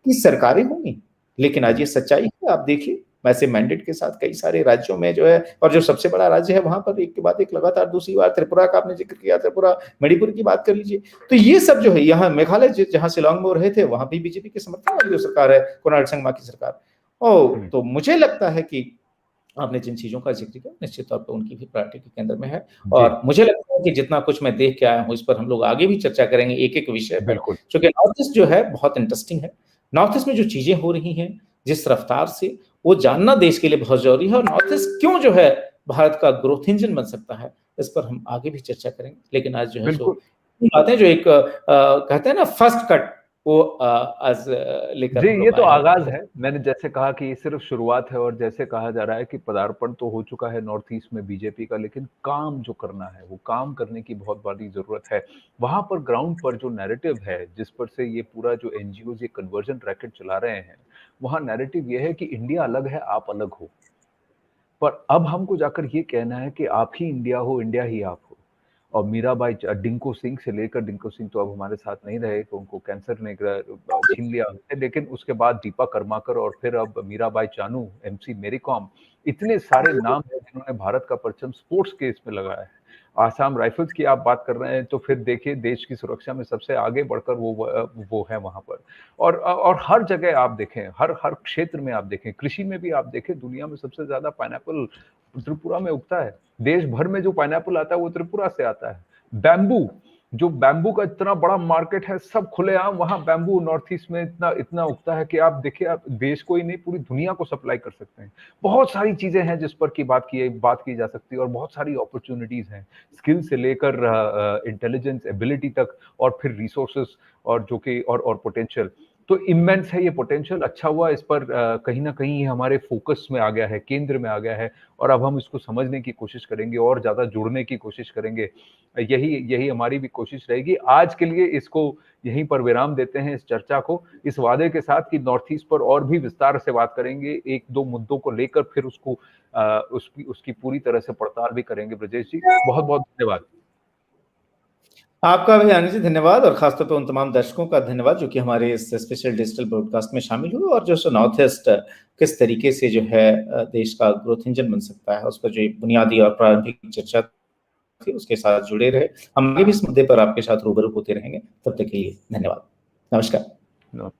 की सरकारें होंगी? लेकिन आज ये सच्चाई है। आप देखिए, वैसे मैंडेट के साथ कई सारे राज्यों में जो है, और जो सबसे बड़ा राज्य है वहां पर एक के बाद एक लगातार दूसरी बार, त्रिपुरा का आपने जिक्र किया, त्रिपुरा, मणिपुर की बात कर लीजिए, तो ये सब जो है, यहाँ मेघालय जहां शिलांग में वो रहे थे, वहां भी बीजेपी के समर्थन वाली जो सरकार है, कोनराड संगमा की सरकार। तो मुझे लगता है कि आपने जिन चीजों का जिक्र किया, निश्चित तौर पर उनकी भी प्रायोरिटी के केंद्र में है। और मुझे लगता है कि जितना कुछ मैं देख के आया हूँ, इस पर हम लोग आगे भी चर्चा करेंगे एक एक विषय पर, क्योंकि नॉर्थ ईस्ट जो है बहुत इंटरेस्टिंग है। नॉर्थ ईस्ट में जो चीजें हो रही हैं जिस रफ्तार से, वो जानना देश के लिए बहुत जरूरी है। और नॉर्थ ईस्ट क्यों जो है भारत का ग्रोथ इंजन बन सकता है, इस पर हम आगे भी चर्चा करेंगे। लेकिन आज जो है सो बातें जो एक कहते हैं ना फर्स्ट कट, वो आज लेकर जी, हम ये लोग तो आए हैं। आगाज है। मैंने जैसे कहा कि ये सिर्फ शुरुआत है, और जैसे कहा जा रहा है कि पदार्पण तो हो चुका है नॉर्थ ईस्ट में बीजेपी का, लेकिन काम जो करना है वो काम करने की बहुत बड़ी जरूरत है। वहां पर ग्राउंड पर जो नैरेटिव है, जिस पर से ये पूरा जो एनजीओ ये कन्वर्जन रैकेट चला रहे हैं, वहां नैरेटिव ये है कि इंडिया अलग है, आप अलग हो। पर अब हमको जाकर ये कहना है कि आप ही इंडिया हो, इंडिया ही आप हो। और मीराबाई डिंको सिंह से लेकर, डिंको सिंह तो अब हमारे साथ नहीं रहे, तो उनको कैंसर ने छीन लिया हमसे, लेकिन उसके बाद दीपा कर्माकर, और फिर अब मीराबाई चानू, एमसी मेरी कॉम, इतने सारे नाम हैं जिन्होंने भारत का परचम स्पोर्ट्स के इसमें लगाया है। आसाम राइफल्स की आप बात कर रहे हैं, तो फिर देखिए देश की सुरक्षा में सबसे आगे बढ़कर वो है वहां पर। और हर जगह आप देखें, हर हर क्षेत्र में आप देखें, कृषि में भी आप देखें, दुनिया में सबसे ज्यादा पाइनएप्पल त्रिपुरा में उगता है। देश भर में जो पाइनएप्पल आता है वो त्रिपुरा से आता है। बैम्बू, जो बैम्बू का इतना बड़ा मार्केट है, सब खुलेआम वहां बैम्बू नॉर्थ ईस्ट में इतना इतना उगता है कि आप देखिए, आप देश को ही नहीं पूरी दुनिया को सप्लाई कर सकते हैं। बहुत सारी चीजें हैं जिस पर की बात की जा सकती है, और बहुत सारी अपॉर्चुनिटीज हैं, स्किल से लेकर इंटेलिजेंस, एबिलिटी तक, और फिर रिसोर्सेस, और जो कि और पोटेंशियल तो इमेंस है। ये पोटेंशियल अच्छा हुआ, इस पर कहीं ना कहीं हमारे फोकस में आ गया है, केंद्र में आ गया है, और अब हम इसको समझने की कोशिश करेंगे और ज्यादा जुड़ने की कोशिश करेंगे। यही यही हमारी भी कोशिश रहेगी। आज के लिए इसको यहीं पर विराम देते हैं, इस चर्चा को, इस वादे के साथ कि नॉर्थ ईस्ट पर और भी विस्तार से बात करेंगे, एक दो मुद्दों को लेकर, फिर उसको उसकी पूरी तरह से पड़ताल भी करेंगे। ब्रजेश जी, बहुत बहुत धन्यवाद। आपका भी आने से धन्यवाद, और खासतौर पर उन तमाम दर्शकों का धन्यवाद जो कि हमारे इस स्पेशल डिजिटल ब्रॉडकास्ट में शामिल हुए, और जो नॉर्थ ईस्ट किस तरीके से जो है देश का ग्रोथ इंजन बन सकता है, उस पर जो बुनियादी और प्रारंभिक चर्चा थी उसके साथ जुड़े रहे। हम आगे भी इस मुद्दे पर आपके साथ रूबरू होते रहेंगे। तब तक के लिए धन्यवाद। नमस्कार।